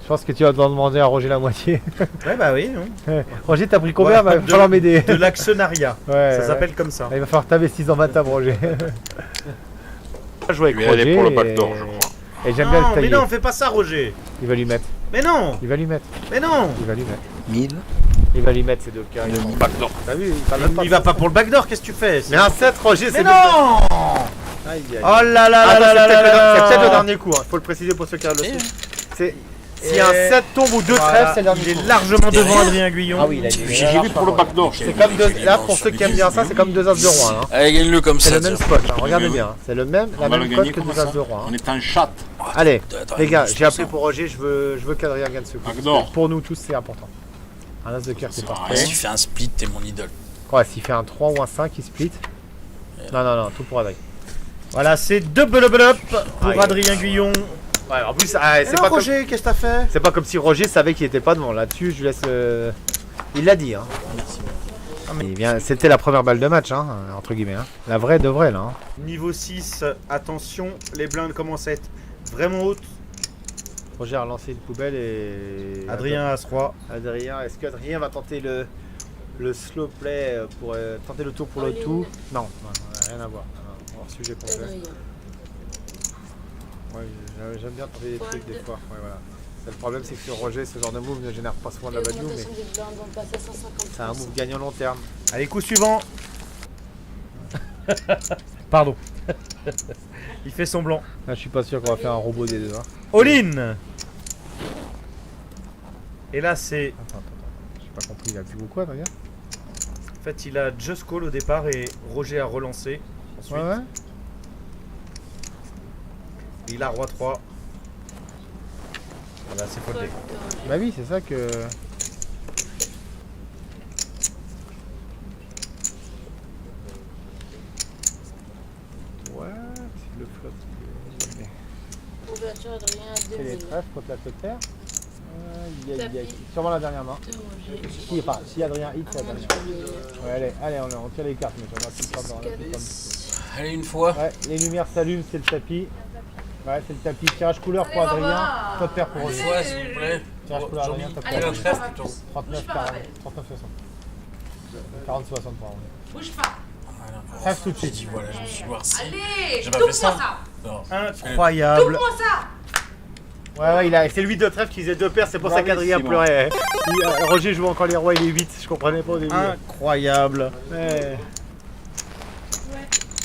Je pense que tu vas devoir demander à Roger la moitié. Ouais, bah oui. Roger, t'as pris combien? Il va falloir m'aider. De l'actionnariat. Ouais, ça s'appelle comme ça. Il va falloir t'investir dans ma table, Roger. Je joue avec Roger. Pour le backdoor, je crois. Et j'aime bien le tailler. Mais non, fais pas ça, Roger. Il va lui mettre. Mais non. Il va lui mettre. Mais non. Il va lui mettre. 1000. Il va lui mettre ces deux carrés. Backdoor. T'as vu? Il va pas pour le backdoor, qu'est-ce que tu fais? Mais un 7, Roger, c'est. Mais non. Aïe, aïe. Oh là là là là là. C'est peut-être le dernier coup, faut le préciser pour ceux qui regardent le truc. Si un 7 tombe ou 2 trèfles, c'est le dernier coup. Il est largement devant Adrien Guyon. Ah oui, il a dit. J'ai vu pour le backdoor. C'est comme deux. Là, pour ceux qui aiment bien ça, c'est comme 2 as de roi. Hein. Allez, gagne-le comme ça. C'est le même spot, hein. Regardez bien. C'est le même, la même cote que 2 as de roi. On est en chat. Allez, les gars, j'ai appelé pour Roger, je veux qu'Adrien gagne ce coup. Backdoor. Pour nous tous, c'est important. Un as de cœur, c'est parfait. Si tu fais un split, t'es mon idole. Ouais, s'il fait un 3 ou un 5, il split. Non, tout pour Adrien. Voilà, c'est double up pour Adrien Guyon. Ouais, en plus, c'est pas Roger, qu'est-ce que t'as fait? C'est pas comme si Roger savait qu'il était pas devant. Là-dessus, je lui laisse. Il l'a dit, hein. Merci. C'était la première balle de match, hein, entre guillemets. Hein. La vraie de vraie, là. Hein. Niveau 6, attention, les blindes commencent à être vraiment hautes. Roger a relancé une poubelle et. Adrien As-Roi. Adrien, est-ce qu'Adrien va tenter le slow play pour tenter le tour pour le tout? Non, rien à voir. Hors sujet complet. Ouais, j'aime bien tenter des trucs des fois. Ouais, voilà. Le problème, c'est que sur Roger, ce genre de move ne génère pas souvent de la value, mais c'est un move gagnant long terme. Allez, coup suivant. Pardon. Il fait semblant. Là, je suis pas sûr qu'on va faire un robot des deux. Hein. All-in. Et là, c'est. Attends. J'ai pas compris, il a plus ou quoi d'ailleurs? En fait, il a just call au départ et Roger a relancé. Ensuite, ouais. il a roi 3. Voilà, c'est foldé. Bah oui, c'est ça que. Le flop. Ouverture Adrien à C'est les 2000. trèfles contre la tête terre. Sûrement la dernière main. Si Adrien hit, c'est la dernière. Ouais, allez, on tire les cartes, mais on a tout le temps dans la. Allez, une fois. Ouais, les lumières s'allument, c'est le tapis. Ouais, c'est le tapis. Tirage couleur pour Adrien. Top pair pour Roger. Une fois, s'il vous plaît. Tirage couleur Adrien, top pair. 39, 40, 39, 60. 40, 60 pour Roger. Bouge pas. Trèfle tout de suite. J'ai dit, voilà, je me suis noirci. Allez, J'ai pas fait ça. ça. Incroyable. Coupe-moi ça. Ouais, c'est lui de trèfle qui faisait 2 paires, c'est pour ça qu'Adrien pleurait. Roger joue encore les rois, il est 8, je comprenais pas au début. Incroyable. Ouais.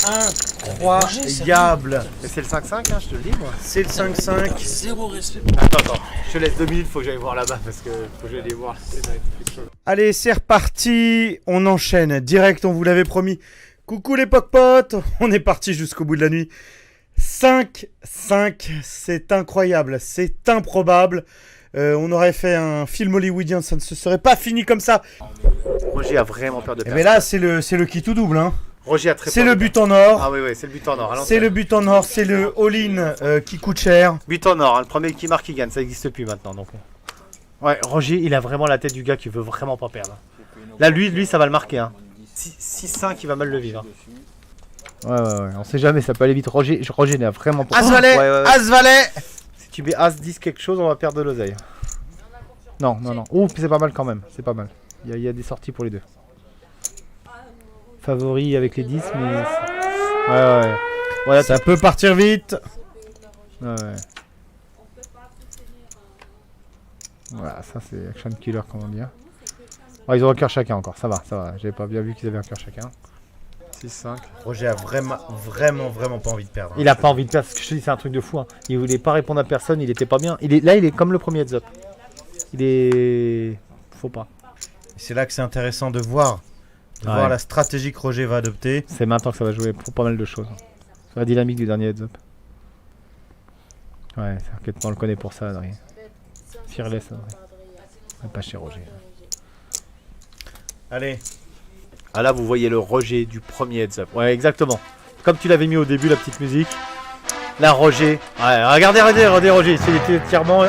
Incroyable. Mais c'est le 5-5, hein, je te le dis moi. C'est le 5-5. Zéro respect. Attends, je te laisse 2 minutes, faut que j'aille voir là-bas parce que faut que j'aille les voir. Allez, c'est reparti. On enchaîne direct, on vous l'avait promis. Coucou les poc-potes. On est parti jusqu'au bout de la nuit. 5-5, c'est incroyable, c'est improbable. On aurait fait un film hollywoodien, ça ne se serait pas fini comme ça. Roger a vraiment peur de perdre. Mais là, c'est le qui tout double. Hein. Roger a très peur. C'est le but en or. Ah oui, c'est le but en or. C'est le but en or, c'est le all-in qui coûte cher. But en or, hein, le premier qui marque, il gagne. Ça n'existe plus maintenant. Donc. Ouais, Roger, il a vraiment la tête du gars qui veut vraiment pas perdre. Là, lui ça va le marquer. Hein. 6-5, il va mal le vivre. Hein. Ouais, on sait jamais, ça peut aller vite. Roger n'a vraiment pas. As-Valet, As-Valet. Si tu mets As-10 quelque chose, on va perdre de l'oseille. Non. Ouh, c'est pas mal quand même, c'est pas mal. Il y a des sorties pour les deux. Favori avec les 10, mais. Ouais. Voilà, ça peut partir vite. Ouais. Voilà, ça c'est action killer, comment dire. Oh, ils ont un cœur chacun encore, ça va. J'avais pas bien vu qu'ils avaient un cœur chacun. 6-5. Roger a vraiment pas envie de perdre. Il a pas envie de perdre, parce que je te dis, c'est un truc de fou. Hein. Il voulait pas répondre à personne, il était pas bien. Là, il est comme le premier heads up. Il est. Faut pas. C'est là que c'est intéressant de voir. Voir la stratégie que Roger va adopter. C'est maintenant que ça va jouer pour pas mal de choses. C'est la dynamique du dernier heads up. Ouais, t'inquiète pas, on le connaît pour ça, Adrien. Fearless, Adrien. Pas chez Roger. Allez. Ah là, vous voyez le Roger du premier heads up. Ouais, exactement. Comme tu l'avais mis au début, la petite musique. Là, Roger. Ouais, regardez Roger, il fait des tirements.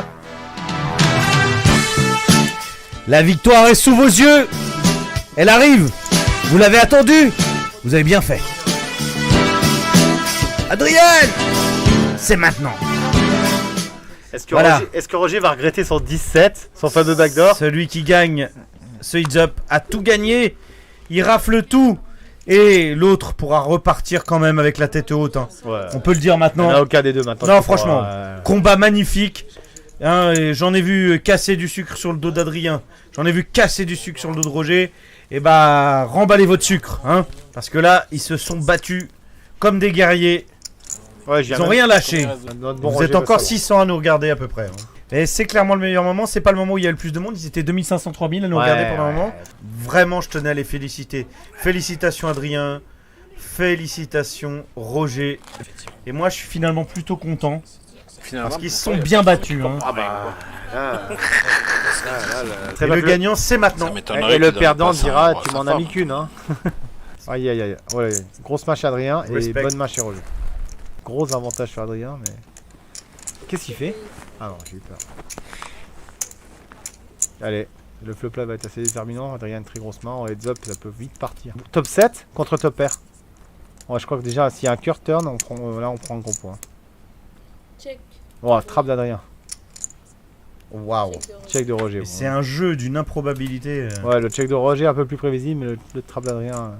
La victoire est sous vos yeux. Elle arrive. Vous l'avez attendue. Vous avez bien fait. Adrien, c'est maintenant. Est-ce que, Voilà. est-ce que Roger va regretter son 17, son fameux backdoor? Celui qui gagne ce heads up a tout gagné. Il rafle tout. Et l'autre pourra repartir quand même avec la tête haute. Hein. Ouais. On peut le dire maintenant. Il n'y en a aucun des deux maintenant. Non, qui franchement, pourra, combat magnifique. Hein, et j'en ai vu casser du sucre sur le dos d'Adrien. J'en ai vu casser du sucre sur le dos de Roger. Et bah, remballez votre sucre. Hein, parce que là, ils se sont battus comme des guerriers. Ouais, Ils n'ont rien lâché. Notre bon Vous Roger êtes veut encore savoir. 600 à nous regarder à peu près. Hein. Et c'est clairement le meilleur moment. C'est pas le moment où il y a le plus de monde. Ils étaient 2500, 3000 à nous regarder pendant un moment. Vraiment, je tenais à les féliciter. Félicitations Adrien. Félicitations Roger. Et moi, je suis finalement plutôt content. Parce qu'ils se sont bien battus. Hein. Ah bah. Et le gagnant, c'est maintenant. Et le perdant dira tu m'en as mis qu'une. Hein. Aïe aïe aïe. Ouais, grosse match Adrien et Respect. bonne match chez Roger. Gros avantage sur Adrien, mais. Qu'est-ce qu'il fait? Ah non, j'ai eu peur. Allez, le flop là va être assez déterminant. Adrien a une très grosse main. En heads up, ça peut vite partir. Top 7 contre top pair. Ouais, je crois que déjà, s'il y a un cœur turn, on prend, là on prend un gros point. Check. Oh, trappe d'Adrien. Waouh. Check de Roger. C'est un jeu d'une improbabilité. Ouais, le check de Roger un peu plus prévisible, mais le trap d'Adrien.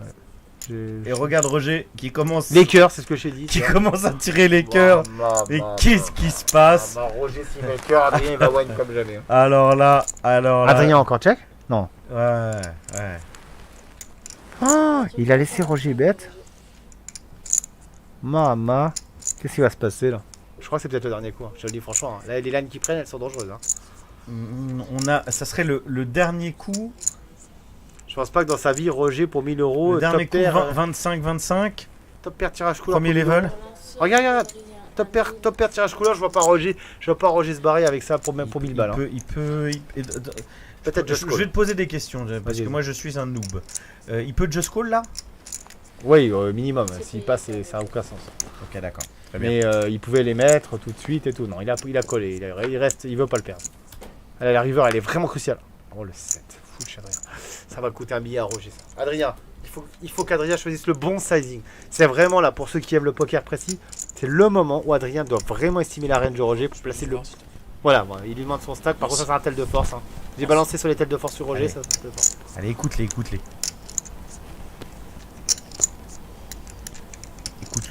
Et regarde Roger qui commence. Les cœurs, c'est ce que j'ai dit. Qui commence à tirer les cœurs. Et qu'est-ce qui se passe? Roger, s'il met le cœur, Adrien il va win comme jamais. Alors là. Adrien encore check? Non. Ouais. Ah, il a laissé Roger bête. Mama. Qu'est-ce qui va se passer là? Je crois que c'est peut-être le dernier coup, hein. Je te le dis franchement. Hein. Là, les lines qui prennent, elles sont dangereuses. Hein. Ça serait le dernier coup. Je pense pas que dans sa vie, Roger pour 1000 euros. Le dernier top coup, pair, 25-25. Top pair tirage couleur. Premier level. Regarde. Top pair tirage couleur, je vois pas Roger se barrer avec ça pour 1000 balles. Peut-être Je vais te poser des questions, parce que moi je suis un noob. Il peut just call là? Oui, minimum. S'il passe, ça n'a aucun sens. Ok, d'accord. Mais il pouvait les mettre tout de suite et tout. Non, il a collé. Il veut pas le perdre. La river, elle est vraiment cruciale. Oh, le 7. Fou, chez Adrien. Ça va coûter un billet à Roger, ça. Adrien, il faut qu'Adrien choisisse le bon sizing. C'est vraiment là, pour ceux qui aiment le poker précis, c'est le moment où Adrien doit vraiment estimer la range de Roger pour placer le. Voilà, bon, il lui demande son stack. Par contre, ça, c'est un tel de force. Hein. J'ai balancé sur les tels de force sur Roger, ça, c'est un tel de force. Allez, écoute-les. Écoute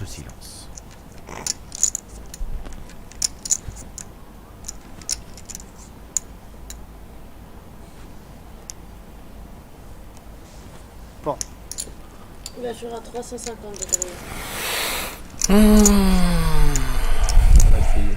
le silence. Bon. Il va jouer à 350 de On va essayer.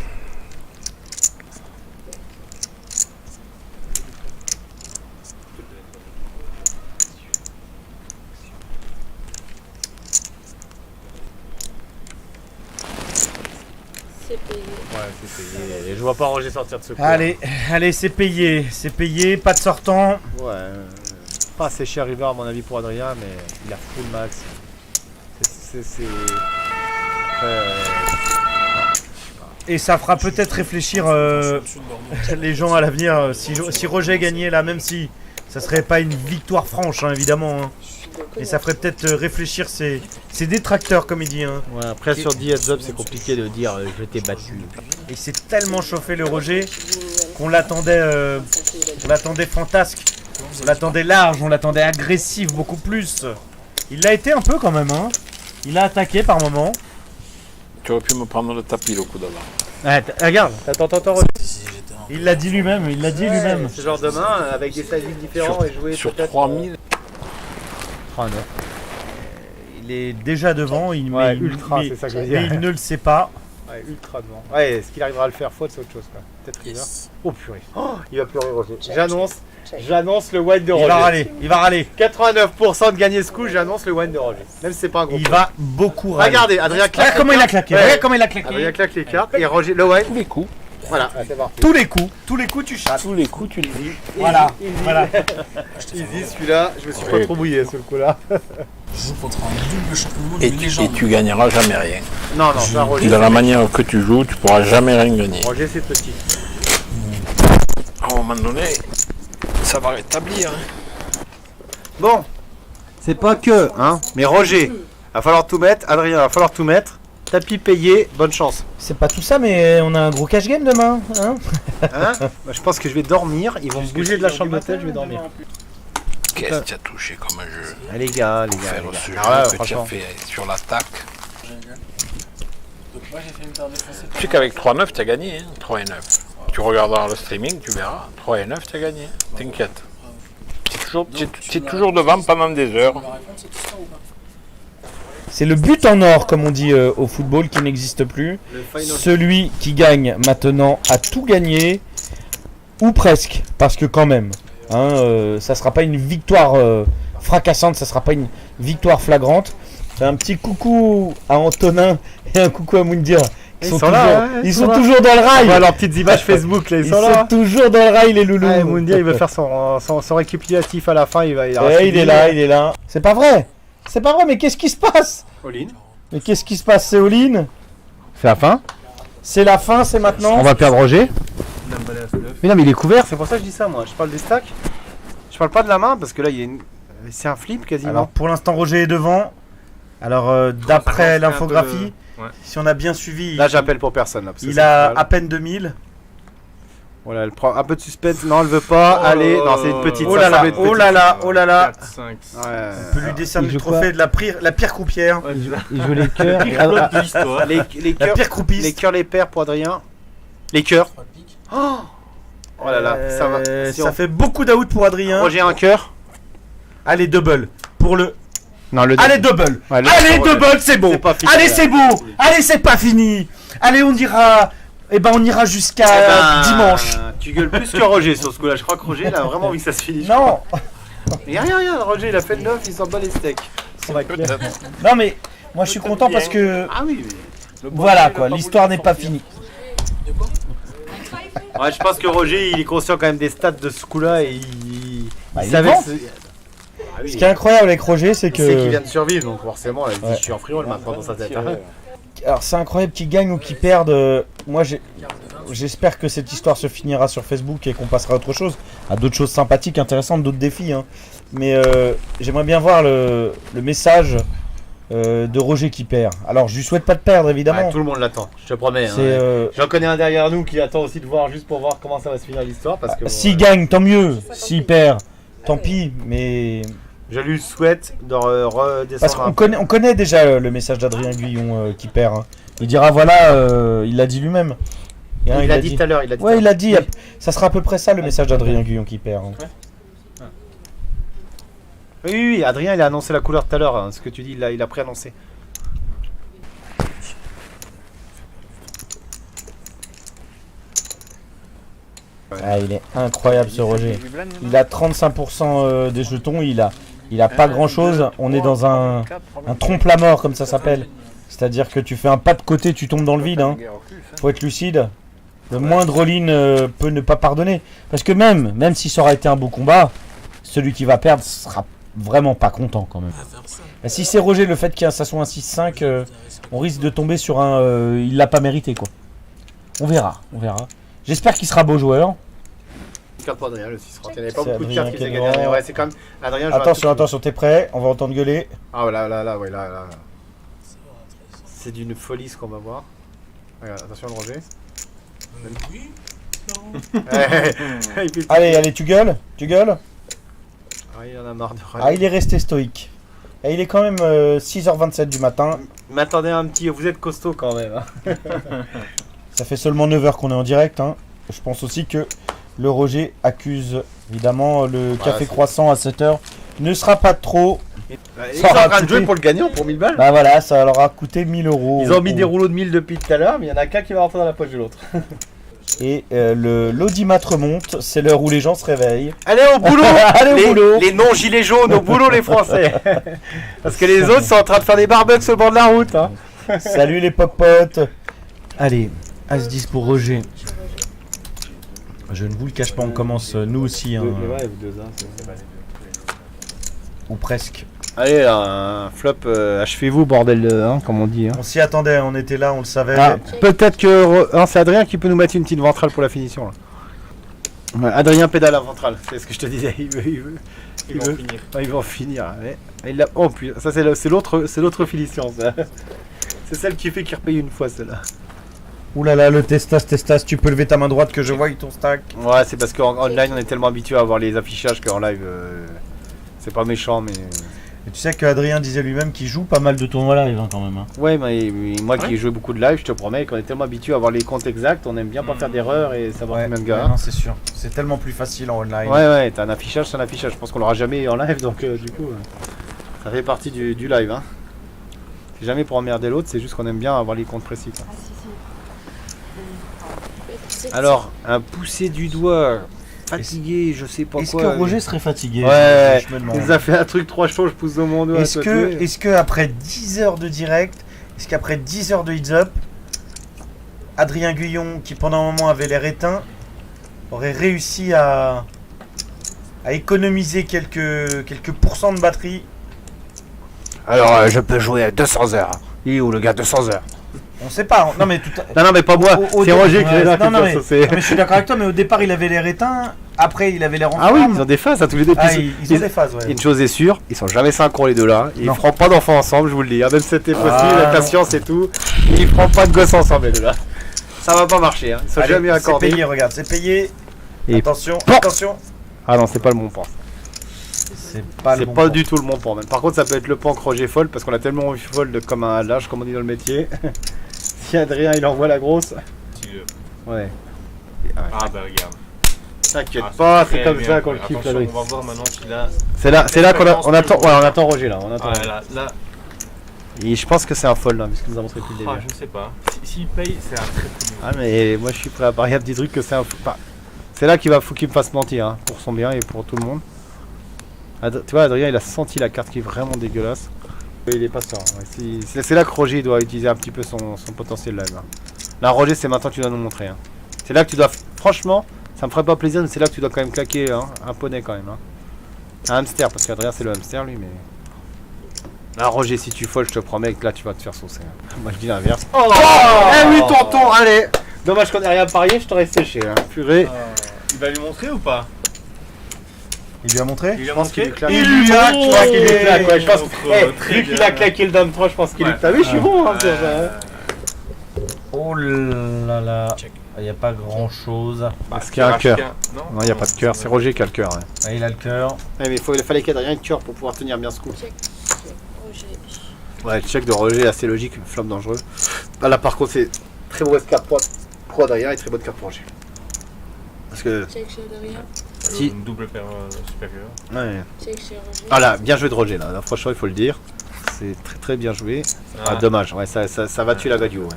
C'est payé. Ouais, c'est payé. Et je vois pas Roger sortir de ce coup. Allez, c'est payé, pas de sortant. Ouais, pas assez cher river à mon avis pour Adrien, mais il a full max. C'est... Et ça fera peut-être réfléchir les gens à l'avenir. Si Roger gagnait là, même si ça serait pas une victoire franche, hein, évidemment. Hein. Et ça ferait peut-être réfléchir ses détracteurs, comme il dit. Hein. Ouais, après sur 10 heads up, c'est compliqué de dire je t'ai battu. Et c'est tellement chauffé le Roger qu'on l'attendait fantasque. On l'attendait large, on l'attendait agressif beaucoup plus. Il l'a été un peu quand même. Hein. Il a attaqué par moment. Tu aurais pu me prendre le tapis le coup d'avant. Ouais, regarde, t'entends Il l'a dit lui-même, lui-même. Ce genre de main avec des sizings différents et jouer sur peut-être 3000. 39. Il est déjà devant, c'est ça que je veux dire. Mais il ne le sait pas. Ouais, ultra devant. Ouais, est-ce qu'il arrivera à le faire faute, c'est autre chose quoi. Peut-être river. Oh purée. Oh, il va pleurer Roger. J'annonce le win de Roger. Il va râler. 89% de gagner ce coup, j'annonce le win de Roger. Même si c'est pas un gros. Il va beaucoup râler. Regardez, Adrien claque. Regarde comment il a claqué. Regarde comment il a claqué. Adrien claque les cartes et Roger le win. Tous les coups. Voilà, c'est parti. Tous les coups tu chattes. Tous les coups tu le dis. Voilà. Easy celui-là, je me suis pas trop mouillé ce coup-là. Je joue contre un double champion du monde Et de légende. tu gagneras jamais rien. Non, ça Roger. De la manière que tu joues, tu pourras jamais rien gagner. Roger c'est petit. À un moment donné, Ça va rétablir. Bon, c'est pas que, hein. Mais Roger, va falloir tout mettre. Adrien, va falloir tout mettre. Tapis payé, bonne chance. C'est pas tout ça, mais on a un gros cash game demain, hein. Hein? Bah, je pense que je vais dormir. Ils vont me bouger de la chambre d'hôtel, je vais dormir. Qu'est-ce que tu as touché comme un jeu? Ah, les gars, les gars. Faire Les gars. ce jeu Ah ouais, que tu as franchement. fait sur l'attaque. Donc moi j'ai fait une paire de foncées. Tu sais qu'avec 3-9, tu as gagné. Hein, 3 et 9. Tu regarderas le streaming, tu verras. 3 et 9, tu as gagné. T'inquiète. Tu es toujours devant pendant des heures. C'est le but en or, comme on dit au football, qui n'existe plus. Celui qui gagne maintenant a tout gagné, ou presque, parce que quand même, hein, ça sera pas une victoire fracassante, ça sera pas une victoire flagrante. C'est un petit coucou à Antonin et un coucou à Moundir. Ils sont toujours dans le rail. On voit leurs petites images Facebook, là, ils sont là. Toujours dans le rail, les loulous. Ah, Moundir, il veut faire son récapitulatif à la fin. Il est là. C'est pas vrai. C'est pas vrai, mais qu'est-ce qui se passe? All-in. Mais qu'est-ce qui se passe? C'est all-in. C'est la fin. C'est la fin, c'est maintenant. On va perdre Roger. Mais non, mais il est couvert, c'est pour ça que je dis ça, moi. Je parle des stacks. Je parle pas de la main, parce que là, il y a une... c'est un flip quasiment. Alors, pour l'instant, Roger est devant. Alors, d'après l'infographie, Ouais. si on a bien suivi, Là, j'appelle pour personne. Là, parce que il c'est a mal. à peine 2000. Voilà, elle prend un peu de suspense. Non, elle veut pas. Allez, non, c'est une petite. Oh ça là là, semble être oh là là, oh là là. 4, 5, Ouais. On peut lui décerner Il le joue trophée de la pire croupière. Il joue les cœurs. Les La cœurs, pire croupiste. les cœurs, les paires pour Adrien. Les cœurs. Oh là là, ça va. Si Ça on- fait beaucoup d'out pour Adrien. Roger un cœur. Allez, double. Pour le. Non, le. Allez, double. Ouais, le- Allez, Roger. double, c'est bon. C'est pas fini, Allez, là. c'est beau. Allez, c'est pas fini. Allez, on ira. Eh ben, on ira jusqu'à Eh ben, dimanche. Tu gueules plus que Roger sur ce coup-là. Je crois que Roger, il a vraiment envie que ça se finisse. Non. Mais rien, Roger, il a fait le 9, il s'en bat les steaks. Non, mais moi, je suis content parce que. Ah oui, mais... Voilà, quoi. L'histoire n'est pas finie. Ouais, je pense que Roger, il est conscient quand même des stats de ce coup-là et il Bah, il savait est que c'est- Ah oui, Ce qui est incroyable avec Roger, c'est il sait qu'il que. vient de survivre, donc forcément, il se dit, Ouais. je suis en free roll maintenant dans sa tête. hein. Alors, c'est incroyable qu'il gagne ou qu'il perde. Moi, j'espère que cette histoire se finira sur Facebook et qu'on passera à autre chose. À d'autres choses sympathiques, intéressantes, d'autres défis. Hein. Mais j'aimerais bien voir le message de Roger qui perd. Alors, je lui souhaite pas de perdre, évidemment. Ouais, tout le monde l'attend, je te promets. C'est, hein. J'en connais un derrière nous qui attend aussi de voir juste pour voir comment ça va se finir l'histoire. Parce que S'il gagne, tant mieux. S'il perd, tant pis. Mais. je lui souhaite de redescendre. Parce qu'on on connaît déjà le message d'Adrien Guyon qui perd. Hein. Il dira voilà, il l'a dit lui-même. Hein, Il l'a dit tout à l'heure. Ouais, il l'a dit. Ça sera à peu près ça le message d'Adrien Guyon qui perd. Hein. Oui, Adrien, il a annoncé la couleur tout à l'heure. Hein, ce que tu dis, il a préannoncé. Ah, il est incroyable ce Roger. Il a 35% des jetons, il a pas grand chose. On est dans un trompe-la-mort comme ça s'appelle. C'est-à-dire que tu fais un pas de côté, tu tombes dans le vide. Hein. Faut être lucide. Le moindre all-in peut ne pas pardonner. Parce que même si ça aura été un beau combat, celui qui va perdre sera vraiment pas content quand même. Et si c'est Roger, le fait que ça soit un 6-5, on risque de tomber sur un il l'a pas mérité quoi. On verra. J'espère qu'il sera beau joueur. Carte pour Adrien, le 6 Il n'y avait pas C'est beaucoup de Adrien cartes qui qui est faisaient gagner. devant. Ouais, c'est quand même. Adrien joue à Attention, t'es prêt? On va entendre gueuler. Ah, là, ouais, là. C'est d'une folie ce qu'on va voir. Regarde, attention le Roger. Oui. Allez, tu gueules? Ah, il en a marre de Ah, il est resté stoïque. Et il est quand même 6h27 du matin. Mais attendez un petit, vous êtes costaud quand même. Hein. Ça fait seulement 9h qu'on est en direct. Hein. Je pense aussi que le Roger accuse évidemment le café croissant à 7h. Ne sera pas trop. Ils sont en train de jouer pour le gagnant, pour 1000 balles. Bah voilà, ça leur a coûté 1000 €. Ils ont mis des rouleaux de 1000 depuis tout à l'heure, mais il y en a qu'un qui va rentrer dans la poche de l'autre. Et l'audimat remonte, c'est l'heure où les gens se réveillent. Allez au boulot. Allez au boulot. Les non-gilets jaunes au boulot les Français. Parce que les autres sont en train de faire des barbecues sur le bord de la route. Hein. Salut les potes. Allez, As-10 pour Roger. Je ne vous le cache pas, on commence nous aussi. Hein, ou presque. Allez, un flop, achevez-vous, bordel, hein, comme on dit. Hein. On s'y attendait, on était là, on le savait. Ah, peut-être que c'est Adrien qui peut nous mettre une petite ventrale pour la finition. Là. Ouais, Adrien pédale à ventrale, c'est ce que je te disais. Il veut finir. Ouais, il va en finir. Ouais. Oh putain, ça c'est l'autre filition, ça. C'est celle qui fait qu'il repaye une fois, celle-là. Ouh là là, le testas, tu peux lever ta main droite que je voie ton stack. Ouais, c'est parce qu'en online, on est tellement habitué à voir les affichages qu'en live, c'est pas méchant, mais... Et tu sais qu'Adrien disait lui-même qu'il joue pas mal de tournois live quand même. Hein. Ouais, mais moi qui ai joué beaucoup de live, je te promets qu'on est tellement habitué à voir les comptes exacts, on aime bien pas faire d'erreur et savoir combien de gars. Non, c'est sûr. C'est tellement plus facile en online. Ouais, t'as un affichage, c'est un affichage. Je pense qu'on l'aura jamais en live, donc du coup, ça fait partie du live. Hein. C'est jamais pour emmerder l'autre, c'est juste qu'on aime bien avoir les comptes précis. Quoi. Alors, un poussé du doigt, fatigué, je sais pas Est-ce quoi. que Roger serait fatigué? Ouais, je me demande. il nous a fait un truc 3 chevaux, je pousse de mon doigt. Est-ce que après 10 heures de direct, est-ce qu'après 10 heures de heads up, Adrien Guyon, qui pendant un moment avait l'air éteint, aurait réussi à économiser quelques pourcents de batterie? Alors, je peux jouer à 200 heures. Il est où le gars 200 heures? On sait pas. Non mais non mais pas moi. C'est Roger qui est là. Non mais je suis d'accord avec toi. Mais au départ il avait l'air éteint. Après il avait l'air en Ah oui, ils ont des phases à tous les deux. Ils ont des phases. Ouais. Une chose est sûre, ils sont jamais synchro les deux là. Ils feront pas d'enfants ensemble, je vous le dis. Même si c'était possible avec la science et tout, ils feront pas de gosses ensemble les deux là. Ça va pas marcher. Hein. Ils sont jamais accordés. C'est payé, regarde, c'est payé. Et attention. Ah non, c'est pas le bon pan. C'est pas du tout le bon pan. Même. Par contre, ça peut être le pan que Roger fold parce qu'on a tellement eu fold comme un lâche, comme on dit dans le métier. Si Adrien il envoie la grosse. Ouais. Ah bah regarde. T'inquiète pas, c'est comme ça qu'on le kiffe. On va voir maintenant qu'il a. C'est là qu'on attend. Ouais, on attend Roger là. On attend. Là. Et je pense que c'est un fold là, puisqu'il nous a montré depuis le début. Je sais pas. S'il paye, c'est un très très bon. Ah mais moi je suis prêt à parier un petit truc que c'est un. Enfin, c'est là faut qu'il me fasse mentir, hein, pour son bien et pour tout le monde. Tu vois, Adrien il a senti la carte qui est vraiment dégueulasse. Il est pas sûr. Ouais. C'est là que Roger doit utiliser un petit peu son potentiel live. Hein. Là, Roger, c'est maintenant que tu dois nous montrer. Hein. C'est là que tu dois. Franchement, ça me ferait pas plaisir, mais c'est là que tu dois quand même claquer un poney quand même. Hein. Un hamster, parce qu'Adrien c'est le hamster lui, mais. Là, Roger, si tu folles, je te promets que là tu vas te faire saucer. Hein. Moi je dis l'inverse. Oh, eh oui, tonton, allez. Dommage qu'on ait rien parié, je t'aurais séché. Hein. Purée. Il va lui montrer ou pas? Il lui a montré? Il lui a montré? Il lui a claqué. Ouais, je pense vu qu'il a claqué le dame 3, je pense qu'il est. T'as vu, je suis bon hein, sur ça. Oh là là. Il n'y a pas grand chose. Est-ce qu'il y a un cœur? Non, il n'y a pas de cœur. C'est Roger qui a le cœur. Ouais. Ah, il a le cœur. Ouais, mais il fallait qu'il y ait rien de cœur pour pouvoir tenir bien ce coup. Check. Roger. Ouais, le check de Roger est assez logique, flamme dangereux. Là, par contre, c'est très mauvaise carte pour Adrien et très bonne carte pour Roger. Parce que. Check chez Adrien. Si. Une double paire supérieure. Ouais. Check chez Roger. Ah là, bien joué de Roger là. Franchement, il faut le dire. C'est très très bien joué. Ah, dommage. Ouais, ça va tuer la value. Ouais.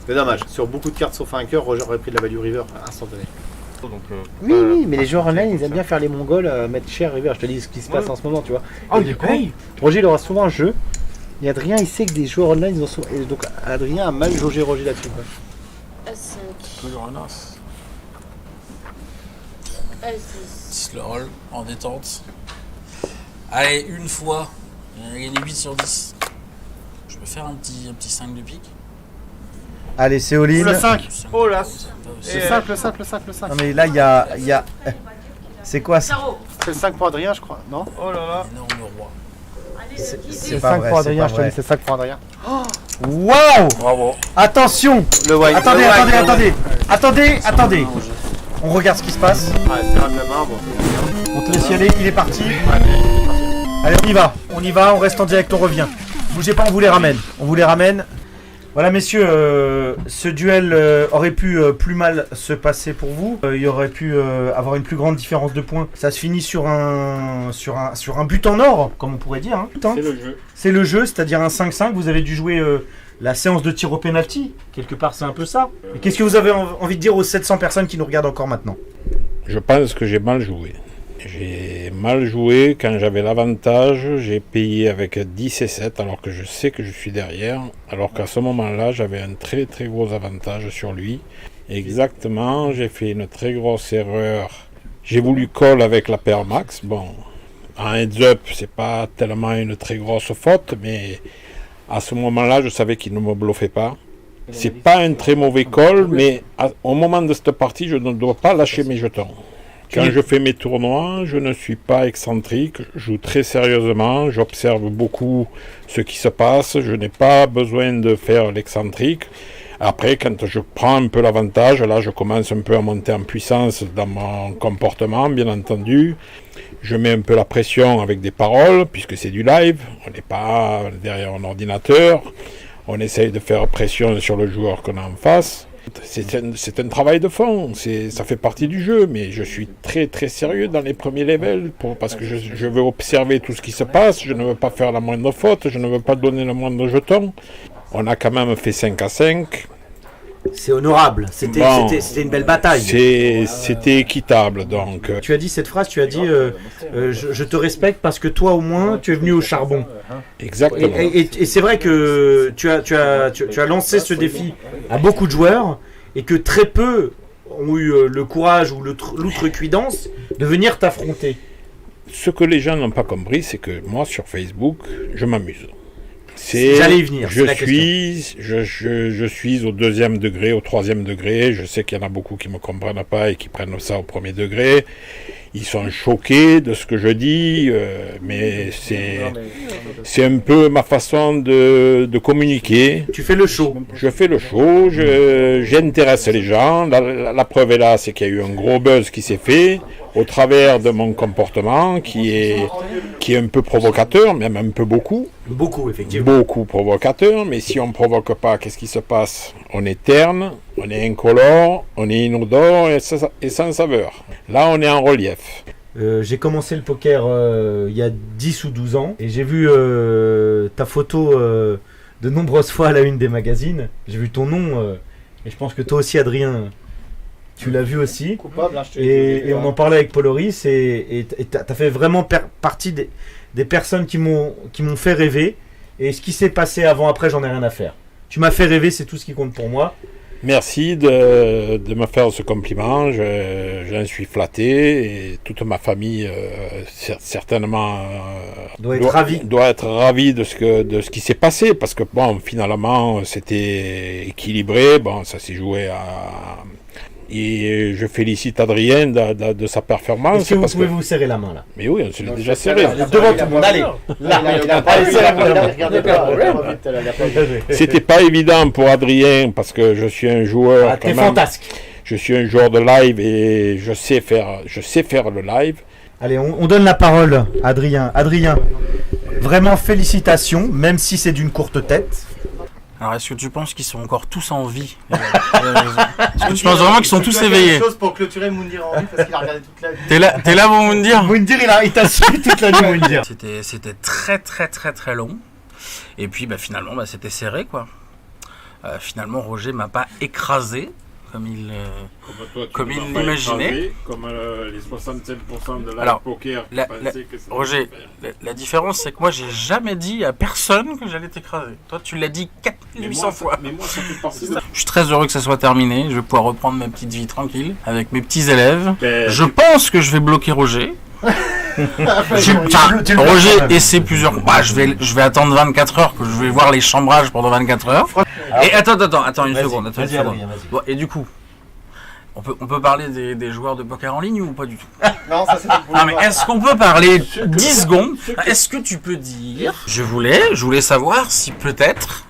C'est dommage. Sur beaucoup de cartes sauf un cœur, Roger aurait pris de la value river instantanée. Donc, oui, mais les joueurs online, ils aiment bien faire les mongols, mettre cher river. Je te dis ce qui se passe en ce moment, tu vois. Oh, il paye. Roger, il aura souvent un jeu. Et Adrien, il sait que des joueurs online, ils ont souvent. Et donc, Adrien a mal jaugé Roger là-dessus. A5. Toujours un as. A6. Le roll en détente. Allez, une fois. Il a gagné 8 sur 10. Je vais faire un petit 5 de pique. Allez, c'est all-in. Le 5. Oh là. Le 5, le 5, le 5, le 5. Non mais là, il y a... C'est quoi ça? C'est le 5 pour Adrien, je crois, non? Oh là là. Énorme roi. C'est le 5 pour Adrien, je te dis, c'est le 5 pour Adrien. Waouh! Bravo. Attention! Le white. Attendez. On regarde ce qui se passe. Ah, c'est un de la main, bon. On te laisse y aller, il est parti. Allez, on y va, on reste en direct, on revient. Bougez pas, on vous les ramène. Voilà messieurs, ce duel aurait pu plus mal se passer pour vous. Il aurait pu avoir une plus grande différence de points. Ça se finit sur un but en or, comme on pourrait dire. Hein. C'est le jeu. C'est le jeu, c'est-à-dire un 5-5. Vous avez dû jouer la séance de tir au penalty. Quelque part, c'est un peu ça. Et qu'est-ce que vous avez envie de dire aux 700 personnes qui nous regardent encore maintenant? Je pense que j'ai mal joué. J'ai mal joué quand j'avais l'avantage, j'ai payé avec 10 et 7 alors que je sais que je suis derrière, alors qu'à ce moment-là j'avais un très très gros avantage sur lui. Exactement, j'ai fait une très grosse erreur. J'ai voulu call avec la paire max, bon, en heads up c'est pas tellement une très grosse faute, mais à ce moment-là je savais qu'il ne me bluffait pas. C'est pas un très mauvais call, mais au moment de cette partie, je ne dois pas lâcher mes jetons. Quand je fais mes tournois, je ne suis pas excentrique, je joue très sérieusement, j'observe beaucoup ce qui se passe, je n'ai pas besoin de faire l'excentrique. Après, quand je prends un peu l'avantage, là je commence un peu à monter en puissance dans mon comportement, bien entendu. Je mets un peu la pression avec des paroles, puisque c'est du live, on n'est pas derrière un ordinateur. On essaye de faire pression sur le joueur qu'on a en face. C'est un travail de fond, ça fait partie du jeu, mais je suis très très sérieux dans les premiers levels parce que je veux observer tout ce qui se passe, je ne veux pas faire la moindre faute, je ne veux pas donner le moindre jeton. On a quand même fait 5 à 5. C'est honorable, c'était une belle bataille. C'était équitable donc. Tu as dit cette phrase, tu as dit je te respecte parce que toi au moins tu es venu au charbon. Exactement. Et c'est vrai que tu as lancé ce défi à beaucoup de joueurs et que très peu ont eu le courage ou l'outrecuidance de venir t'affronter. Ce que les gens n'ont pas compris, c'est que moi sur Facebook, je m'amuse. J'allais y venir. Je suis au 2e degré, au 3e degré. Je sais qu'il y en a beaucoup qui ne me comprennent pas et qui prennent ça au 1er degré. Ils sont choqués de ce que je dis, mais c'est un peu ma façon de communiquer. Tu fais le show. Je fais le show, j'intéresse les gens. La preuve est là, c'est qu'il y a eu un gros buzz qui s'est fait au travers de mon comportement qui est un peu provocateur, même un peu beaucoup. Beaucoup, effectivement. Beaucoup provocateur, mais si on ne provoque pas, qu'est-ce qui se passe? On est terne, on est incolore, on est inodore et sans saveur. Là, on est en relief. J'ai commencé le poker il y a 10 ou 12 ans et j'ai vu ta photo de nombreuses fois à la une des magazines. J'ai vu ton nom et je pense que toi aussi, Adrien, tu l'as vu aussi. Coupable, hein, et on en parlait avec Paul Horis et tu as fait vraiment partie des personnes qui m'ont fait rêver. Et ce qui s'est passé avant-après, j'en ai rien à faire. Tu m'as fait rêver, c'est tout ce qui compte pour moi. Merci de me faire ce compliment, j'en suis flatté et toute ma famille certainement doit être ravie de ce qui s'est passé parce que bon, finalement c'était équilibré, bon, ça s'est joué et je félicite Adrien de sa performance. Est-ce que vous pouvez vous serrer la main là? Mais oui, on se l'est déjà serré. Devant tout le monde, allez. C'était pas évident pour Adrien parce que je suis un joueur. T'es fantasque. Je suis un joueur de live et je sais faire le live. Allez, on donne la parole à Adrien. Adrien, vraiment félicitations, même si c'est d'une courte tête. Alors, est-ce que tu penses qu'ils sont encore tous en vie? Est-ce que tu penses vraiment qu'ils sont tous éveillés? Chose pour clôturer Moundir en vie parce qu'il a regardé toute la vie. T'es là, mon Moundir? Moundir, il t'a suivi toute la nuit, Moundir. C'était très très très très long. Et puis finalement, c'était serré, quoi. Finalement, Roger m'a pas écrasé comme il l'imaginait. Comme les 67% de Alors, poker. Roger, la différence, c'est que moi, j'ai jamais dit à personne que j'allais t'écraser. Toi, tu l'as dit 4800 fois. Mais moi, ça fait partie de... Je suis très heureux que ça soit terminé. Je vais pouvoir reprendre ma petite vie tranquille avec mes petits élèves. Ben, je pense que je vais bloquer Roger. Roger essaie plusieurs. Je vais attendre 24 heures, que je vais voir les chambrages pendant 24 heures. Et attends une seconde. Bon, et du coup, on peut parler des joueurs de poker en ligne ou pas du tout? Non, ça c'est mais est-ce qu'on peut parler 10 secondes? Est-ce que tu peux dire? Je voulais savoir si peut-être,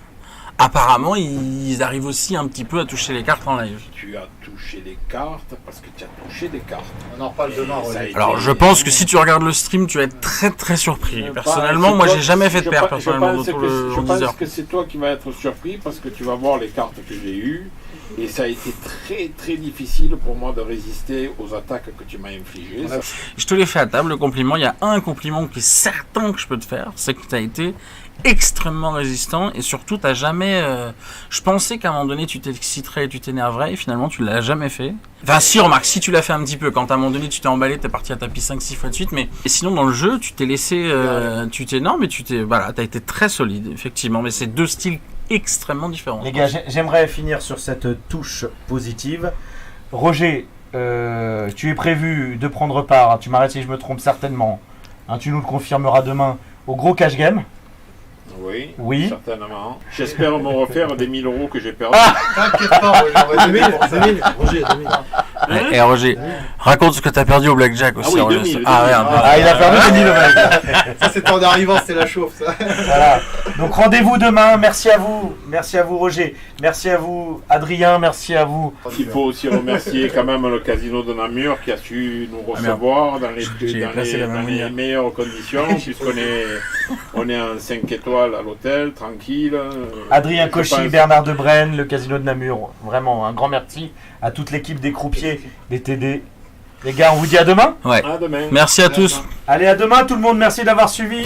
apparemment, ils arrivent aussi un petit peu à toucher les cartes en live. Tu as touché des cartes parce que tu as touché des cartes. On en reparle demain. Alors, je pense que si tu regardes le stream, tu vas être très très surpris. Personnellement, moi, j'ai jamais fait de paire personnellement dans tout le 10 heures. Je pense que c'est toi qui vas être surpris parce que tu vas voir les cartes que j'ai eues. Et ça a été très très difficile pour moi de résister aux attaques que tu m'as infligées. Je te l'ai fait à table, le compliment. Il y a un compliment qui est certain que je peux te faire, c'est que tu as été extrêmement résistant et surtout t'as jamais... je pensais qu'à un moment donné tu t'exciterais et tu t'énerverais et finalement tu l'as jamais fait. Enfin si, remarque, si tu l'as fait un petit peu, quand à un moment donné tu t'es emballé, t'es parti à tapis 5-6 fois de suite, mais et sinon dans le jeu tu t'es laissé... voilà, t'as été très solide, effectivement, mais c'est deux styles extrêmement différents. Les gars, j'aimerais finir sur cette touche positive. Roger, tu es prévu de prendre part, tu m'arrêtes si je me trompe certainement, tu nous le confirmeras demain, au gros cash game. Oui, Oui. certainement. J'espère me refaire des 1000 € que j'ai perdus. T'inquiète pas, Roger, 2000. Et Roger, raconte ce que t'as perdu au blackjack aussi. Ah oui, Roger. 2000, Ah merde. Ah, il a perdu 2000 le mec. Ça c'était en arrivant, c'était la chauffe ça. Voilà. Donc rendez-vous demain. Merci à vous. Merci à vous Roger. Merci à vous Adrien. Merci à vous. Il faut aussi remercier quand même le casino de Namur qui a su nous recevoir dans les meilleures conditions, puisqu'on est en 5 étoiles à l'hôtel, tranquille. Adrien Cauchy, Bernard Debrenne, le casino de Namur. Vraiment un grand merci à toute l'équipe des croupiers, des TD. Les gars, on vous dit à demain. Ouais. À demain. Merci à tous. Allez, à demain tout le monde. Merci d'avoir suivi.